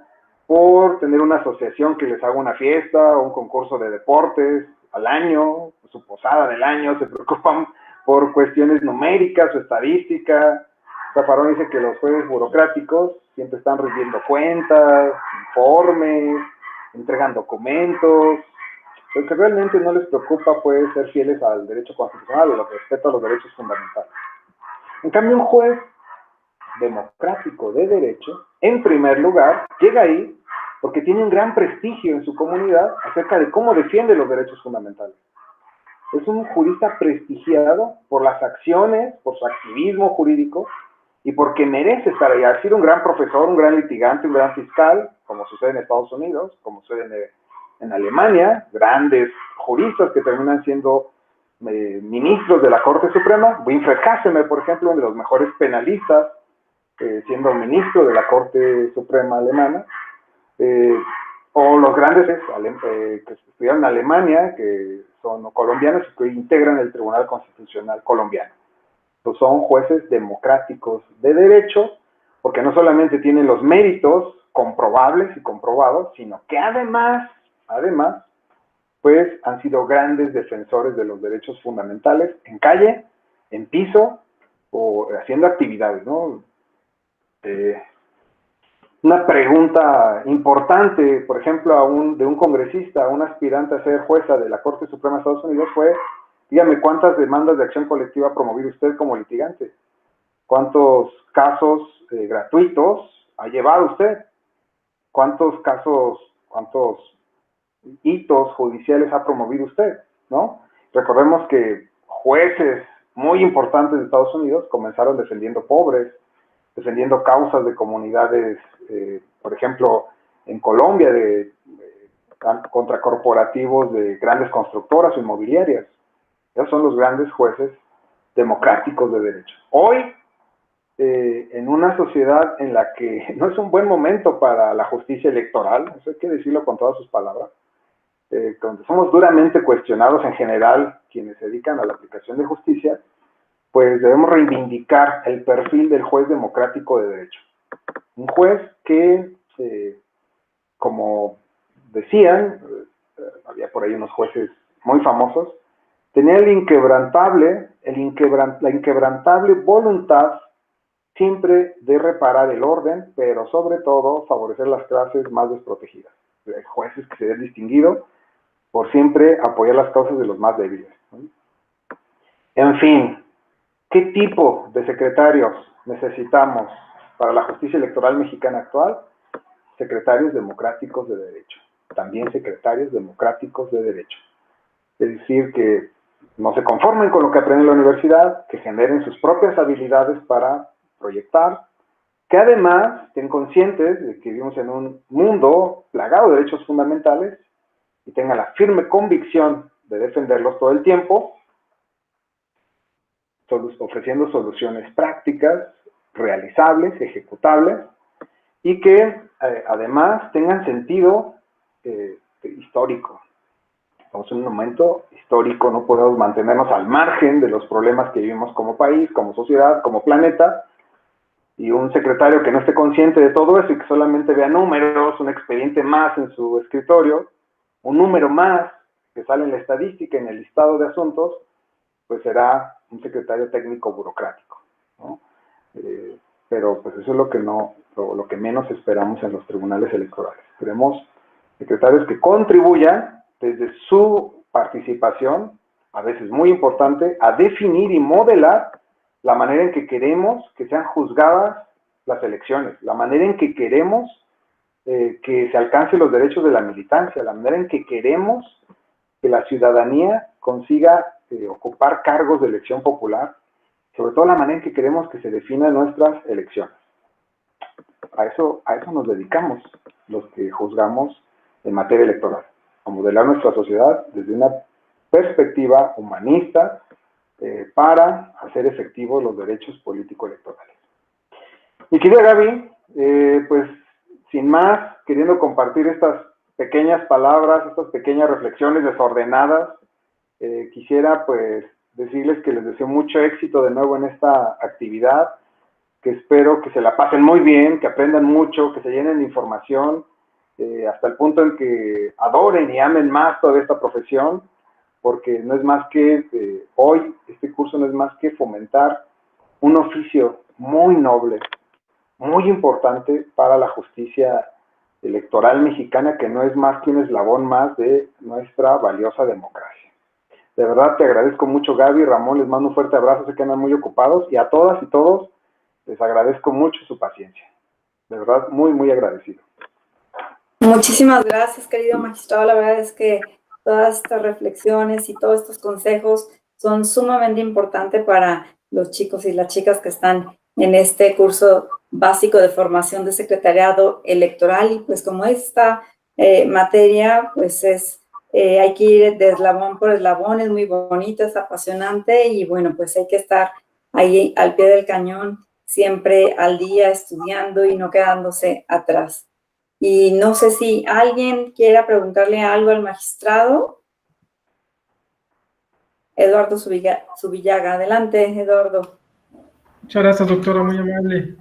por tener una asociación que les haga una fiesta o un concurso de deportes al año, su posada del año, se preocupan por cuestiones numéricas o estadísticas. Zaffaroni dice que los jueces burocráticos siempre están rindiendo cuentas, informes, entregan documentos. Lo que realmente no les preocupa puede ser fieles al derecho constitucional o al respeto a los derechos fundamentales. En cambio, un juez democrático de derecho, en primer lugar, llega ahí porque tiene un gran prestigio en su comunidad acerca de cómo defiende los derechos fundamentales. Es un jurista prestigiado por las acciones, por su activismo jurídico, y porque merece estar ahí. Ha sido un gran profesor, un gran litigante, un gran fiscal, como sucede en Estados Unidos, como sucede en Alemania, grandes juristas que terminan siendo ministros de la Corte Suprema. Winfried Hassemer, por ejemplo, uno de los mejores penalistas, siendo ministro de la Corte Suprema alemana, o los grandes que estudiaron en Alemania, que son colombianos y que integran el Tribunal Constitucional colombiano. Pues son jueces democráticos de derecho, porque no solamente tienen los méritos comprobables y comprobados, sino que además, pues han sido grandes defensores de los derechos fundamentales en calle, en piso o haciendo actividades, ¿no? Una pregunta importante, por ejemplo, de un congresista, un aspirante a ser jueza de la Corte Suprema de Estados Unidos fue: dígame, ¿cuántas demandas de acción colectiva ha promovido usted como litigante? ¿Cuántos casos gratuitos ha llevado usted? ¿Cuántos casos, cuántos hitos judiciales ha promovido usted? ¿No? Recordemos que jueces muy importantes de Estados Unidos comenzaron defendiendo pobres, defendiendo causas de comunidades, por ejemplo, en Colombia, contra corporativos de grandes constructoras o inmobiliarias. Esos son los grandes jueces democráticos de derecho. Hoy, en una sociedad en la que no es un buen momento para la justicia electoral, eso hay que decirlo con todas sus palabras, donde somos duramente cuestionados en general quienes se dedican a la aplicación de justicia, pues debemos reivindicar el perfil del juez democrático de derecho. Un juez que, como decían, había por ahí unos jueces muy famosos, tenía la inquebrantable voluntad siempre de reparar el orden, pero sobre todo favorecer las clases más desprotegidas. Hay jueces que se han distinguido por siempre apoyar las causas de los más débiles, ¿no? En fin, ¿qué tipo de secretarios necesitamos para la justicia electoral mexicana actual? Secretarios democráticos de derecho. También secretarios democráticos de derecho. Es decir, que no se conformen con lo que aprenden en la universidad, que generen sus propias habilidades para proyectar, que además estén conscientes de que vivimos en un mundo plagado de derechos fundamentales y tengan la firme convicción de defenderlos todo el tiempo, ofreciendo soluciones prácticas, realizables, ejecutables, y que además tengan sentido histórico. Estamos en un momento histórico, no podemos mantenernos al margen de los problemas que vivimos como país, como sociedad, como planeta, y un secretario que no esté consciente de todo eso y que solamente vea números, un expediente más en su escritorio, un número más que sale en la estadística, en el listado de asuntos, pues será un secretario técnico burocrático, ¿no? Pero pues eso es lo que menos esperamos en los tribunales electorales. Queremos secretarios que contribuyan desde su participación, a veces muy importante, a definir y modelar la manera en que queremos que sean juzgadas las elecciones, la manera en que queremos que se alcancen los derechos de la militancia, la manera en que queremos que la ciudadanía consiga ocupar cargos de elección popular, sobre todo la manera en que queremos que se definan nuestras elecciones. A eso nos dedicamos los que juzgamos en materia electoral, a modelar nuestra sociedad desde una perspectiva humanista para hacer efectivos los derechos político-electorales. Mi querida Gaby, pues sin más, queriendo compartir estas pequeñas palabras, estas pequeñas reflexiones desordenadas, quisiera pues decirles que les deseo mucho éxito de nuevo en esta actividad, que espero que se la pasen muy bien, que aprendan mucho, que se llenen de información, hasta el punto en que adoren y amen más toda esta profesión, porque no es más que, hoy, este curso no es más que fomentar un oficio muy noble, muy importante para la justicia electoral mexicana, que no es más que un eslabón más de nuestra valiosa democracia. De verdad te agradezco mucho, Gaby, Ramón, les mando un fuerte abrazo, sé que andan muy ocupados, y a todas y todos les agradezco mucho su paciencia. De verdad, muy, muy agradecido. Muchísimas gracias, querido magistrado. La verdad es que todas estas reflexiones y todos estos consejos son sumamente importantes para los chicos y las chicas que están en este curso básico de formación de secretariado electoral. Y pues como esta materia, pues hay que ir de eslabón por eslabón, es muy bonito, es apasionante y bueno, pues hay que estar ahí al pie del cañón, siempre al día estudiando y no quedándose atrás. Y no sé si alguien quiera preguntarle algo al magistrado. Eduardo Subillaga. Adelante, Eduardo. Muchas gracias, doctora, muy amable.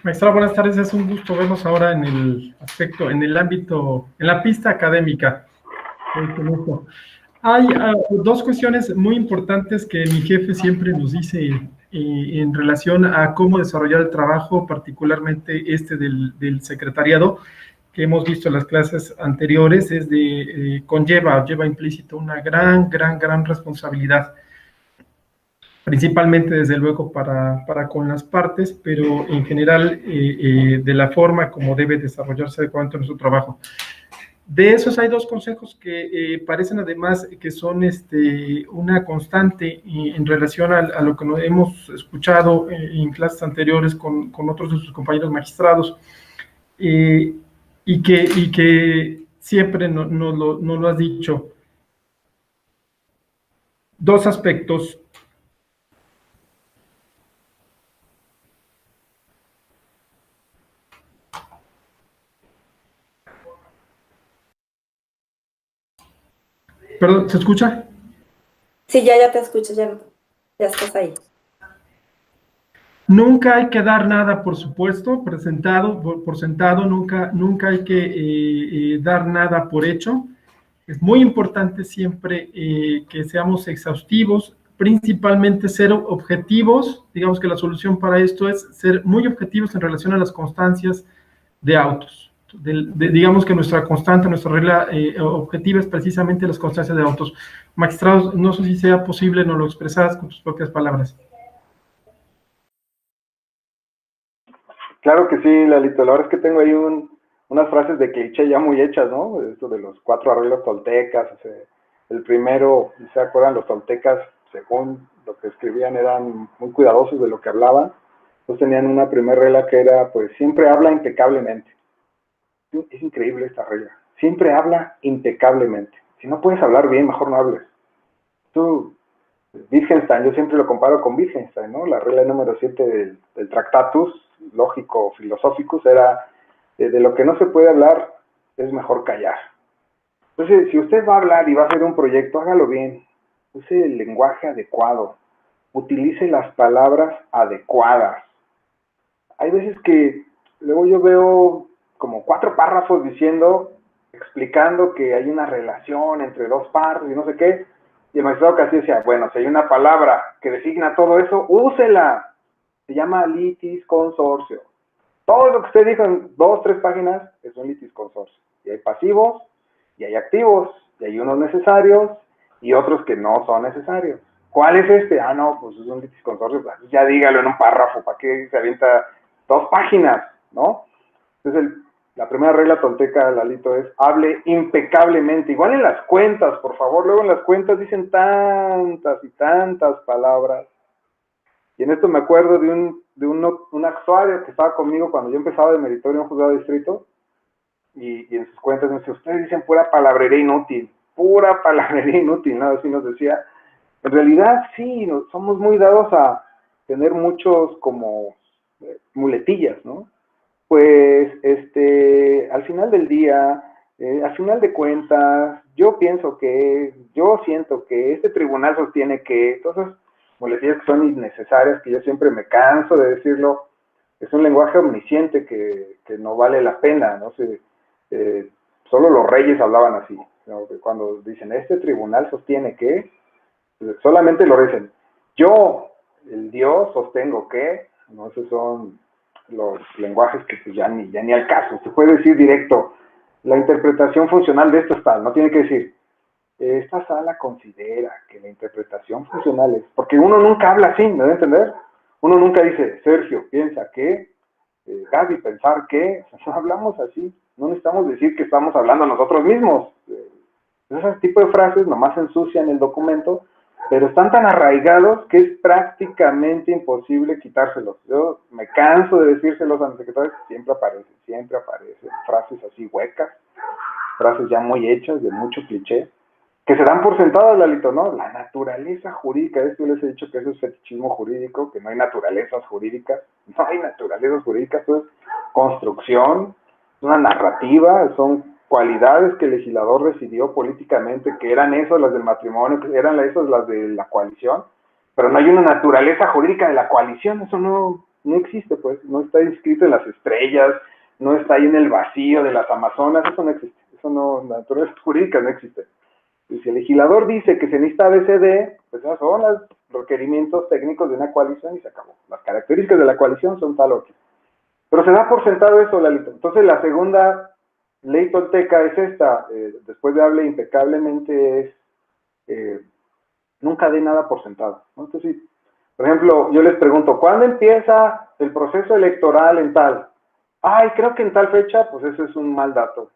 Magistrado, buenas tardes. Es un gusto vernos ahora en el aspecto, en el ámbito, en la pista académica. Hay dos cuestiones muy importantes que mi jefe siempre nos dice en relación a cómo desarrollar el trabajo, particularmente del secretariado, que hemos visto en las clases anteriores, lleva implícito una gran responsabilidad, principalmente desde luego para con las partes, pero en general de la forma como debe desarrollarse adecuadamente nuestro trabajo. De esos hay dos consejos que parecen además que son una constante en relación a lo que hemos escuchado en clases anteriores con otros de sus compañeros magistrados, y que siempre no lo has dicho. Dos aspectos. Perdón, ¿se escucha? Sí, ya te escucho, ya estás ahí. Nunca hay que dar nada, por supuesto, por sentado, nunca hay que dar nada por hecho. Es muy importante siempre que seamos exhaustivos, principalmente ser objetivos. Digamos que la solución para esto es ser muy objetivos en relación a las constancias de autos. Digamos que nuestra constante, nuestra regla objetiva es precisamente las constancias de autos. Magistrados, no sé si sea posible, nos lo expresas con tus propias palabras. Claro que sí, Lalito. La verdad es que tengo ahí unas frases de cliché ya muy hechas, ¿no? Esto de los 4 arreglos toltecas. O sea, el primero, ¿se acuerdan? Los toltecas, según lo que escribían, eran muy cuidadosos de lo que hablaban. Entonces tenían una primera regla que era, pues, siempre habla impecablemente. Es increíble esta regla. Siempre habla impecablemente. Si no puedes hablar bien, mejor no hables. Tú, Wittgenstein, yo siempre lo comparo con Wittgenstein, ¿no? La regla número 7 del Tractatus Lógico Philosophicus era de lo que no se puede hablar es mejor callar. Entonces, si usted va a hablar y va a hacer un proyecto, hágalo bien. Use el lenguaje adecuado. Utilice las palabras adecuadas. Hay veces que luego yo veo como 4 párrafos explicando que hay una relación entre 2 partes y no sé qué, y el magistrado casi decía, bueno, si hay una palabra que designa todo eso, úsela. Se llama litis consorcio. Todo lo que usted dijo en 2, 3 páginas es un litis consorcio. Y hay pasivos, y hay activos, y hay unos necesarios, y otros que no son necesarios. ¿Cuál es este? Ah, no, pues es un litis consorcio. Pues ya dígalo en un párrafo, ¿para qué se avienta 2 páginas, no? Entonces, la primera regla tolteca, Lalito, es hable impecablemente. Igual en las cuentas, por favor. Luego en las cuentas dicen tantas y tantas palabras. Y en esto me acuerdo de un actuario que estaba conmigo cuando yo empezaba de meritorio en un juzgado de distrito. Y en sus cuentas me dice, ustedes dicen pura palabrería inútil, ¿no? Así nos decía. En realidad, sí, somos muy dados a tener muchos como muletillas, ¿no? Pues, al final del día, al final de cuentas, yo siento que este tribunal sostiene que, entonces, muletillas que son innecesarias, que yo siempre me canso de decirlo, es un lenguaje omnisciente que no vale la pena, ¿no? Solo los reyes hablaban así, ¿no? Cuando dicen, este tribunal sostiene que, solamente lo dicen, yo, el Dios, sostengo que, ¿no? Esos son los lenguajes que pues ya ni al caso. Se puede decir directo, la interpretación funcional de esto es tal, no tiene que decir, esta sala considera que la interpretación funcional es, porque uno nunca habla así, ¿me debe entender? Uno nunca dice, Sergio piensa que, Gaby pensar que, no hablamos así. No necesitamos decir que estamos hablando nosotros mismos. Ese tipo de frases nomás ensucian el documento, pero están tan arraigados que es prácticamente imposible quitárselos. Yo me canso de decírselos a los secretarios, siempre aparecen frases así huecas, frases ya muy hechas, de mucho cliché, que se dan por sentado, Lalito, ¿no? La naturaleza jurídica, yo les he dicho que eso es fetichismo jurídico, que no hay naturalezas jurídicas, no hay naturalezas jurídicas, eso es construcción, una narrativa, son cualidades que el legislador decidió políticamente, que eran esas las del matrimonio, que eran esas las de la coalición, pero no hay una naturaleza jurídica de la coalición, eso no existe, pues, no está inscrito en las estrellas, no está ahí en el vacío de las Amazonas, eso no existe, eso no, la naturaleza jurídica no existe. Y si el legislador dice que se necesita ABCD, pues esos son los requerimientos técnicos de una coalición y se acabó. Las características de la coalición son tal o tal. Pero se da por sentado eso, Lalito. Entonces la segunda ley tolteca es esta, después de hable impecablemente, es nunca dé nada por sentado, ¿no? Entonces, por ejemplo, yo les pregunto, ¿cuándo empieza el proceso electoral en tal? Ay, creo que en tal fecha, pues eso es un mal dato.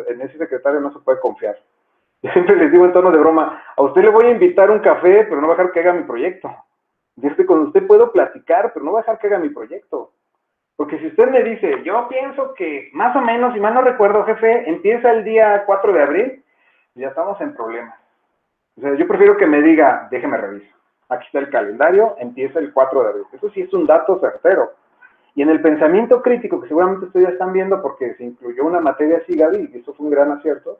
En ese secretario no se puede confiar. Yo siempre les digo en tono de broma, a usted le voy a invitar un café, pero no va a dejar que haga mi proyecto. Con usted puedo platicar, pero no va a dejar que haga mi proyecto. Porque si usted me dice, yo pienso que más o menos, si mal no recuerdo, jefe, empieza el día 4 de abril, ya estamos en problemas. O sea, yo prefiero que me diga, déjeme revisar. Aquí está el calendario, empieza el 4 de abril. Eso sí es un dato certero. Y en el pensamiento crítico, que seguramente ustedes ya están viendo porque se incluyó una materia así, Gaby, y eso fue un gran acierto,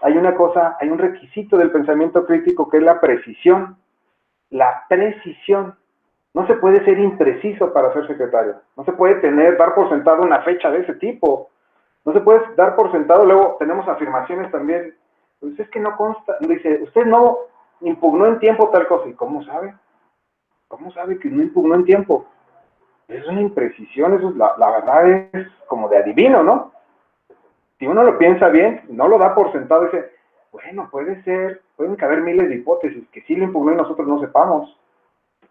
hay un requisito del pensamiento crítico que es la precisión. La precisión. No se puede ser impreciso para ser secretario. No se puede dar por sentado una fecha de ese tipo. No se puede dar por sentado, luego tenemos afirmaciones también. Pues es que no consta. Dice, usted no impugnó en tiempo tal cosa. ¿Y cómo sabe? ¿Cómo sabe que no impugnó en tiempo? Es una imprecisión, eso es la verdad es como de adivino, ¿no? Si uno lo piensa bien, no lo da por sentado, dice, bueno, puede ser, pueden caber miles de hipótesis, que sí lo impugnó y nosotros no sepamos,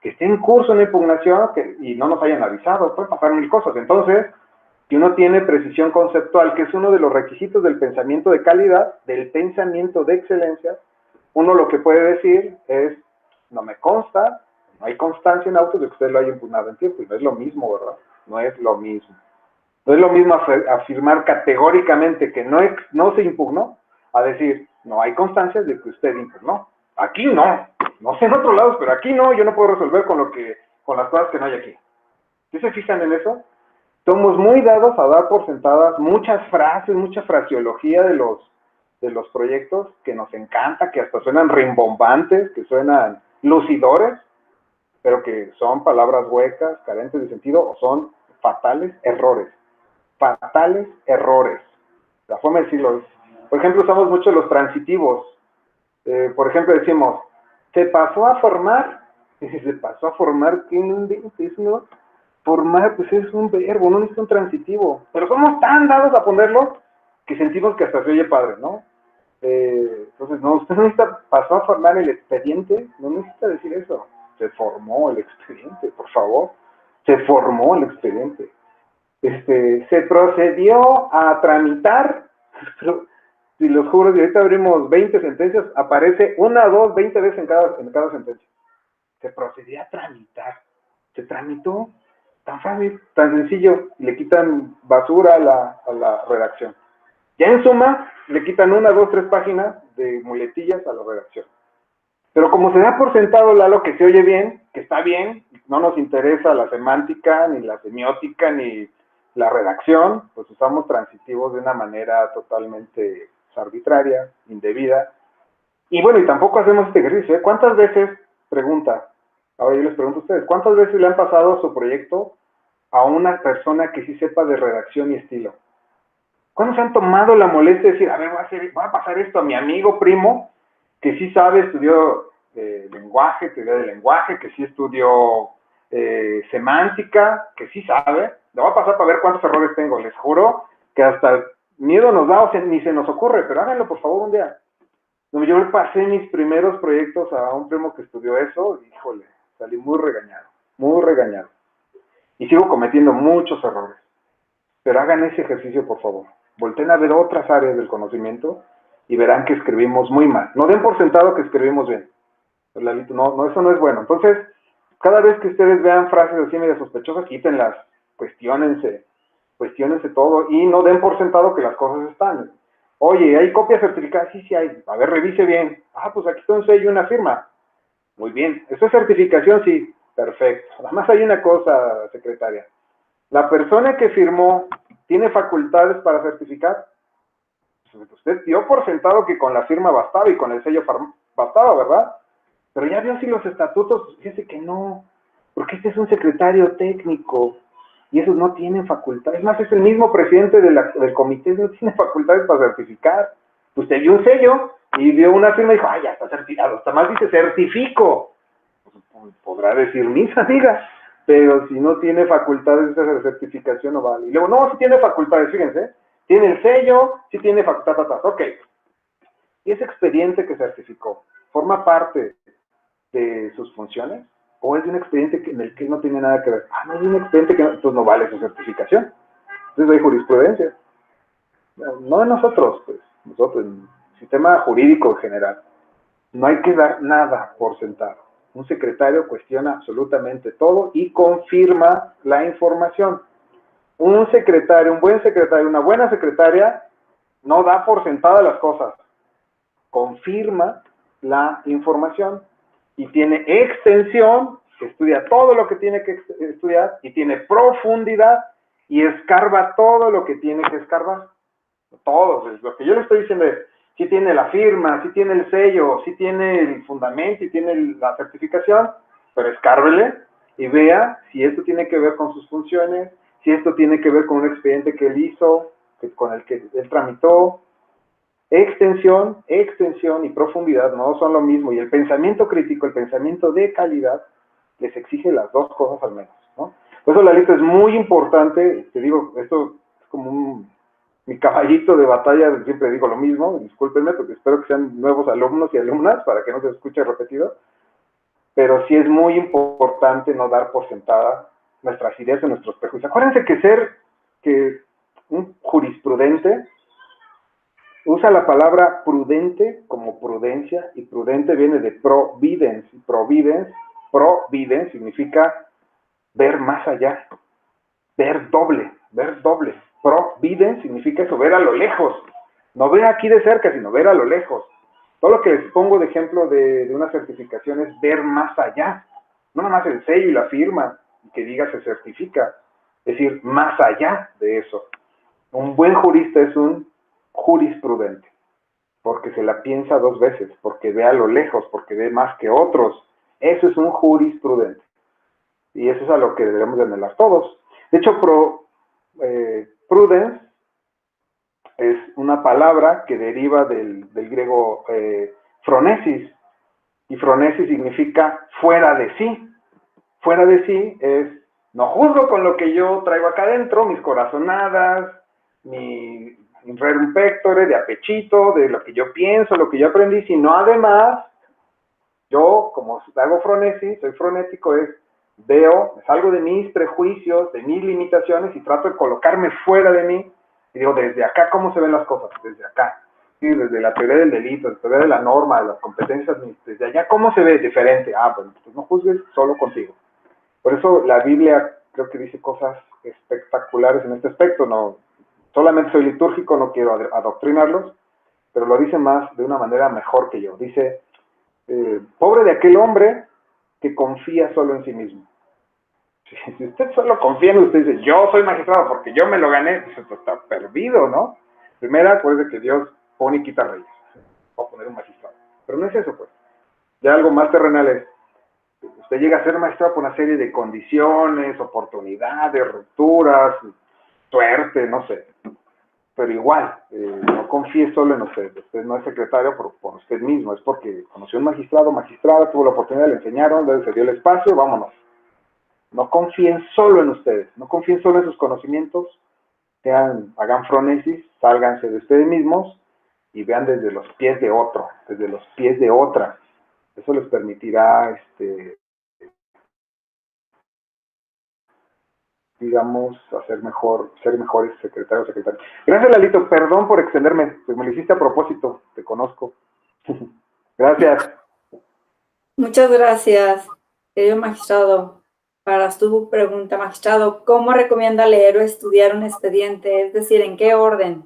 que esté en curso una impugnación y no nos hayan avisado, pueden pasar mil cosas. Entonces, si uno tiene precisión conceptual, que es uno de los requisitos del pensamiento de calidad, del pensamiento de excelencia, uno lo que puede decir es, no me consta, no hay constancia en autos de que usted lo haya impugnado en tiempo, y no es lo mismo, ¿verdad? No es lo mismo. No es lo mismo afirmar categóricamente que no se impugnó, a decir, no hay constancias de que usted impugnó. Aquí no sé en otros lados, pero aquí no, yo no puedo resolver con las cosas que no hay aquí. ¿Sí se fijan en eso? Somos muy dados a dar por sentadas muchas frases, mucha fraseología de los proyectos que nos encanta, que hasta suenan rimbombantes, que suenan lucidores, pero que son palabras huecas, carentes de sentido, o son fatales errores. Fatales errores. La forma de decirlo es, por ejemplo, usamos mucho los transitivos. Por ejemplo, decimos, se pasó a formar, se pasó a formar, ¿qué no inventes, no? Formar, pues es un verbo, no necesita un transitivo. Pero somos tan dados a ponerlo que sentimos que hasta se oye padre, ¿no? Entonces, no, usted no necesita, pasó a formar el expediente, no necesita decir eso. Se formó el expediente, por favor. Se formó el expediente. Se procedió a tramitar, si los juro, y ahorita abrimos 20 sentencias, aparece 1, 2, 20 veces en cada sentencia. Se procedió a tramitar. Se tramitó, tan fácil, tan sencillo, le quitan basura a la redacción. Ya en suma, le quitan 1, 2, 3 páginas de muletillas a la redacción. Pero como se da por sentado, Lalo, que se oye bien, que está bien, no nos interesa la semántica, ni la semiótica, ni la redacción, pues usamos transitivos de una manera totalmente arbitraria, indebida. Y bueno, y tampoco hacemos este ejercicio, ¿eh? ¿Cuántas veces, pregunta, ahora yo les pregunto a ustedes, ¿cuántas veces le han pasado su proyecto a una persona que sí sepa de redacción y estilo? ¿Cuándo se han tomado la molestia de decir, a ver, voy a pasar esto a mi amigo, primo, que sí sabe, estudió lenguaje, teoría del lenguaje, que sí estudió semántica, que sí sabe, le voy a pasar para ver cuántos errores tengo, les juro que hasta miedo nos da, o sea, ni se nos ocurre, pero háganlo por favor un día. Yo le pasé mis primeros proyectos a un primo que estudió eso, y, híjole, salí muy regañado, y sigo cometiendo muchos errores, pero hagan ese ejercicio por favor. Volteen a ver otras áreas del conocimiento y verán que escribimos muy mal. No den por sentado que escribimos bien. No, eso no es bueno. Entonces, cada vez que ustedes vean frases así medio sospechosas, quítenlas, cuestiónense todo y no den por sentado que las cosas están. Oye, ¿hay copias certificadas? Sí, sí hay. A ver, revise bien. Pues aquí está un sello y una firma. Muy bien. ¿Eso es certificación? Sí. Perfecto. Además hay una cosa, secretaria. ¿La persona que firmó tiene facultades para certificar? Usted dio por sentado que con la firma bastaba y con el sello bastaba, ¿verdad? Pero ya vio si los estatutos, fíjese que no, porque este es un secretario técnico y esos no tienen facultades. Es más, es el mismo presidente del comité, no tiene facultades para certificar. Usted vio un sello y vio una firma y dijo, ya está certificado. Hasta más dice certifico. Pues, podrá decir misa, diga, pero si no tiene facultades, esa certificación no vale. Y luego, no, si tiene facultades, fíjense, tiene el sello, si tiene facultades, ok. ¿Y ese expediente que certificó forma parte de sus funciones? ¿O es de un expediente en el que no tiene nada que ver? No es de un expediente que entonces no vale su certificación. Entonces hay jurisprudencia. No de nosotros, pues, nosotros, en el sistema jurídico en general. No hay que dar nada por sentado. Un secretario cuestiona absolutamente todo y confirma la información. Un secretario, un buen secretario, una buena secretaria, no da por sentada las cosas. Confirma la información y tiene extensión, estudia todo lo que tiene que estudiar y tiene profundidad y escarba todo lo que tiene que escarbar. Todo, lo que yo le estoy diciendo es, si tiene la firma, si tiene el sello, si tiene el fundamento y tiene la certificación, pero escárbele y vea si esto tiene que ver con sus funciones, si esto tiene que ver con un expediente que él hizo, con el que él tramitó. Extensión y profundidad no son lo mismo, y el pensamiento crítico, el pensamiento de calidad, les exige las dos cosas al menos, ¿no? Por eso la lista es muy importante. Te digo, esto es como mi caballito de batalla, siempre digo lo mismo, discúlpenme, porque espero que sean nuevos alumnos y alumnas para que no se escuche repetido, pero sí es muy importante no dar por sentada nuestras ideas y nuestros prejuicios. Acuérdense que un jurisprudente usa la palabra prudente como prudencia, y prudente viene de providence. Providence significa ver más allá, ver doble. Providence significa eso, ver a lo lejos. No ver aquí de cerca, sino ver a lo lejos. Todo lo que les pongo de ejemplo de una certificación es ver más allá. No nada más el sello y la firma, y que diga se certifica. Es decir, más allá de eso. Un buen jurista es un jurisprudente, porque se la piensa dos veces, porque ve a lo lejos, porque ve más que otros. Eso es un jurisprudente. Y eso es a lo que debemos de anhelar todos. De hecho, prudence es una palabra que deriva del griego phronesis, y phronesis significa fuera de sí. Fuera de sí es, no juzgo con lo que yo traigo acá adentro, mis corazonadas, mi rerum pectore, de apechito, de lo que yo pienso, lo que yo aprendí, sino además, yo, como hago phronesis, soy fronético, veo, salgo de mis prejuicios, de mis limitaciones y trato de colocarme fuera de mí y digo, desde acá, ¿cómo se ven las cosas? Desde acá. Sí, desde la teoría del delito, desde la teoría de la norma, de las competencias, desde allá, ¿cómo se ve? Diferente. Bueno, pues no juzgues solo contigo. Por eso la Biblia creo que dice cosas espectaculares en este aspecto. No, solamente soy litúrgico, no quiero adoctrinarlos, pero lo dice más de una manera mejor que yo. Dice, pobre de aquel hombre que confía solo en sí mismo. Si usted solo confía en usted, dice, yo soy magistrado porque yo me lo gané, pues esto está perdido, ¿no? Primera, pues, que Dios pone y quita reyes. Va a poner un magistrado. Pero no es eso, pues. Ya algo más terrenal es, usted llega a ser magistrado por una serie de condiciones, oportunidades, rupturas, suerte, no sé. Pero igual, no confíe solo en usted. Usted no es secretario por usted mismo, es porque conoció un magistrada, tuvo la oportunidad, le enseñaron, le dio el espacio, vámonos. No confíen solo en ustedes, no confíen solo en sus conocimientos, hagan phronesis, sálganse de ustedes mismos y vean desde los pies de otro, desde los pies de otra. Eso les permitirá digamos, ser mejores secretarios o secretarias. Gracias, Lalito, perdón por extenderme, pues me lo hiciste a propósito, te conozco. Gracias. Muchas gracias, querido magistrado. Para tu pregunta, magistrado, ¿cómo recomienda leer o estudiar un expediente? Es decir, ¿en qué orden?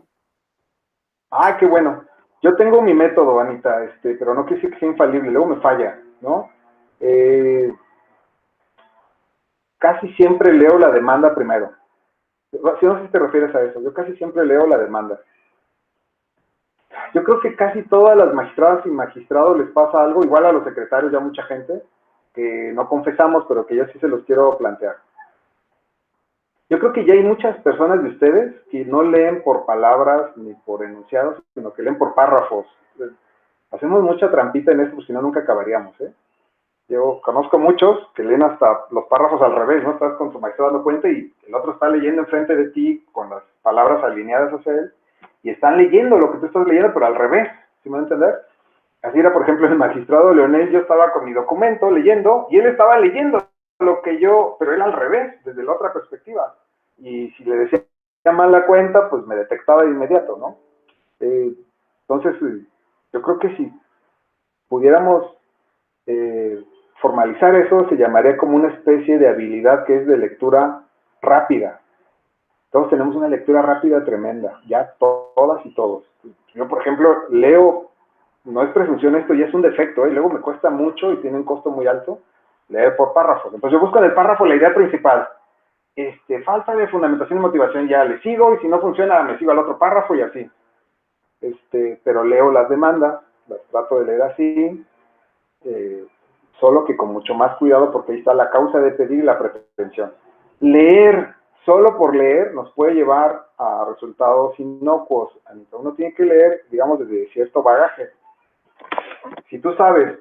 Ah, qué bueno. Yo tengo mi método, Anita, pero no quiere decir que sea infalible, luego me falla, ¿no? Casi siempre leo la demanda primero. Si no sé si te refieres a eso, yo casi siempre leo la demanda. Yo creo que casi todas las magistradas y magistrados les pasa algo, igual a los secretarios, ya mucha gente, que no confesamos, pero que yo sí se los quiero plantear. Yo creo que ya hay muchas personas de ustedes que no leen por palabras ni por enunciados, sino que leen por párrafos. Hacemos mucha trampita en esto, porque si no, nunca acabaríamos, ¿eh? Yo conozco muchos que leen hasta los párrafos al revés, ¿no? Estás con tu maestro dando cuenta y el otro está leyendo enfrente de ti con las palabras alineadas hacia él y están leyendo lo que tú estás leyendo, pero al revés, ¿sí me van a entender? Así era, por ejemplo, el magistrado Leonel, yo estaba con mi documento leyendo y él estaba leyendo lo que yo, pero él al revés, desde la otra perspectiva. Y si le decía mal la cuenta, pues me detectaba de inmediato, ¿no? Entonces, yo creo que si pudiéramos formalizar eso, se llamaría como una especie de habilidad que es de lectura rápida. Todos tenemos una lectura rápida tremenda, ya todas y todos. Yo, por ejemplo, leo, no es presunción esto, ya es un defecto, ¿eh? Luego me cuesta mucho y tiene un costo muy alto leer por párrafos. Entonces yo busco en el párrafo la idea principal. Falta de fundamentación y motivación, ya le sigo, y si no funciona, me sigo al otro párrafo y así. Pero leo las demandas, las trato de leer así, solo que con mucho más cuidado porque ahí está la causa de pedir y la pretensión. Leer solo por leer nos puede llevar a resultados inocuos. Uno tiene que leer, digamos, desde cierto bagaje. Si tú sabes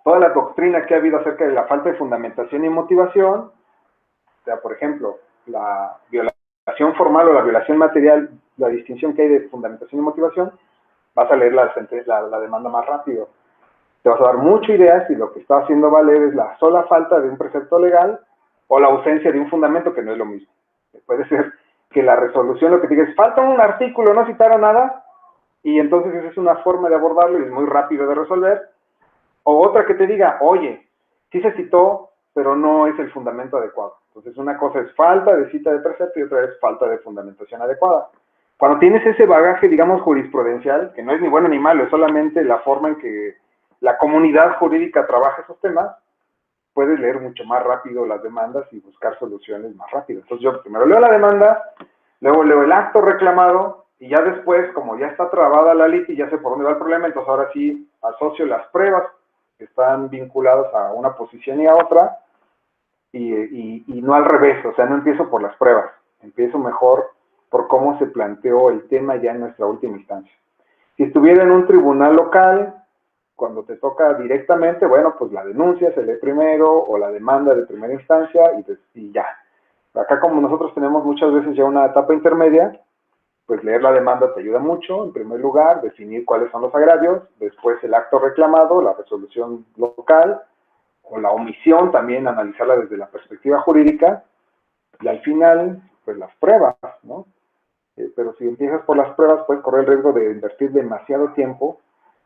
toda la doctrina que ha habido acerca de la falta de fundamentación y motivación, o sea, por ejemplo, la violación formal o la violación material, la distinción que hay de fundamentación y motivación, vas a leer la demanda más rápido. Te vas a dar muchas ideas y lo que está haciendo valer es la sola falta de un precepto legal o la ausencia de un fundamento, que no es lo mismo. Puede ser que la resolución lo que te diga es, falta un artículo, no citaron nada, y entonces esa es una forma de abordarlo y es muy rápido de resolver. O otra que te diga, oye, sí se citó, pero no es el fundamento adecuado. Entonces una cosa es falta de cita de precepto y otra es falta de fundamentación adecuada. Cuando tienes ese bagaje, digamos, jurisprudencial, que no es ni bueno ni malo, es solamente la forma en que la comunidad jurídica trabaja esos temas, puedes leer mucho más rápido las demandas y buscar soluciones más rápido. Entonces yo primero leo la demanda, luego leo el acto reclamado, y ya después, como ya está trabada la lit y ya sé por dónde va el problema, entonces ahora sí asocio las pruebas que están vinculadas a una posición y a otra, y no al revés, o sea, no empiezo por las pruebas, empiezo mejor por cómo se planteó el tema ya en nuestra última instancia. Si estuviera en un tribunal local, cuando te toca directamente, bueno, pues la denuncia se lee primero o la demanda de primera instancia y ya. Acá como nosotros tenemos muchas veces ya una etapa intermedia, pues leer la demanda te ayuda mucho, en primer lugar, definir cuáles son los agravios, después el acto reclamado, la resolución local, o la omisión también, analizarla desde la perspectiva jurídica, y al final, pues las pruebas, ¿no? Pero si empiezas por las pruebas, puedes correr el riesgo de invertir demasiado tiempo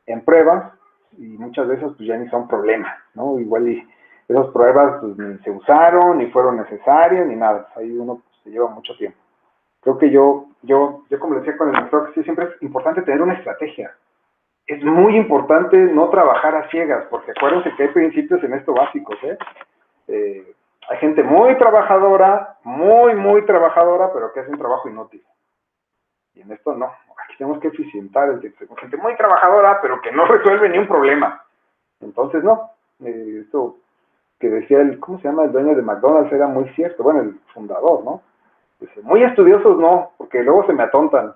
en pruebas, y muchas veces pues ya ni son problemas, ¿no? Igual y esas pruebas pues, ni se usaron, ni fueron necesarias, ni nada, ahí uno pues, se lleva mucho tiempo. Creo que yo como le decía con el doctor, que sí, siempre es importante tener una estrategia. Es muy importante no trabajar a ciegas, porque acuérdense que hay principios en esto básicos, hay gente muy trabajadora, muy trabajadora, pero que hace un trabajo inútil. Y en esto no, aquí tenemos que eficientar el texto. Gente muy trabajadora, pero que no resuelve ni un problema. Entonces no, esto que decía ¿cómo se llama? El dueño de McDonald's era muy cierto, bueno, el fundador, ¿no? Muy estudiosos no, porque luego se me atontan.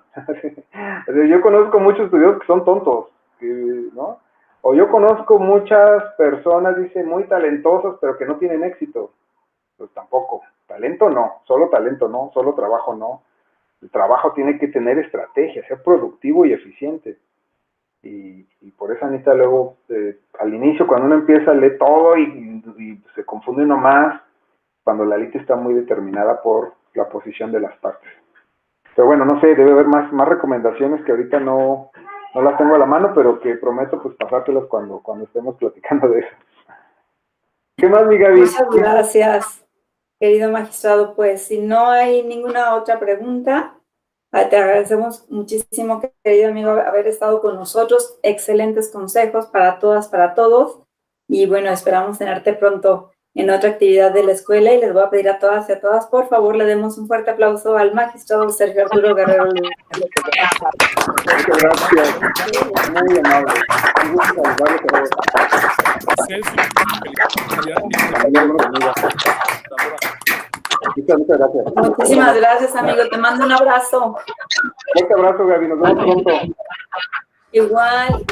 Yo conozco muchos estudiosos que son tontos, ¿no? O yo conozco muchas personas, dice, muy talentosas, pero que no tienen éxito. Pues tampoco. Talento no, solo trabajo no. El trabajo tiene que tener estrategia, ser productivo y eficiente. Y por eso, Anita, luego, al inicio, cuando uno empieza, lee todo y se confunde uno más, cuando la lista está muy determinada por la posición de las partes. Pero bueno, no sé, debe haber más recomendaciones que ahorita no las tengo a la mano, pero que prometo pues pasártelas cuando estemos platicando de eso. ¿Qué más, mi Gaby? Muchas gracias, querido magistrado. Pues si no hay ninguna otra pregunta, te agradecemos muchísimo, querido amigo, haber estado con nosotros. Excelentes consejos para todas, para todos. Y bueno, esperamos tenerte pronto en otra actividad de la escuela y les voy a pedir a todas y a todas, por favor, le demos un fuerte aplauso al magistrado Sergio Arturo Guerrero. Muchas gracias. Muy amable. Un gusto saludarlos a todos. Muchas gracias. Muchísimas gracias, amigo. Te mando un abrazo. Un abrazo, Gaby. Nos vemos pronto. Igual.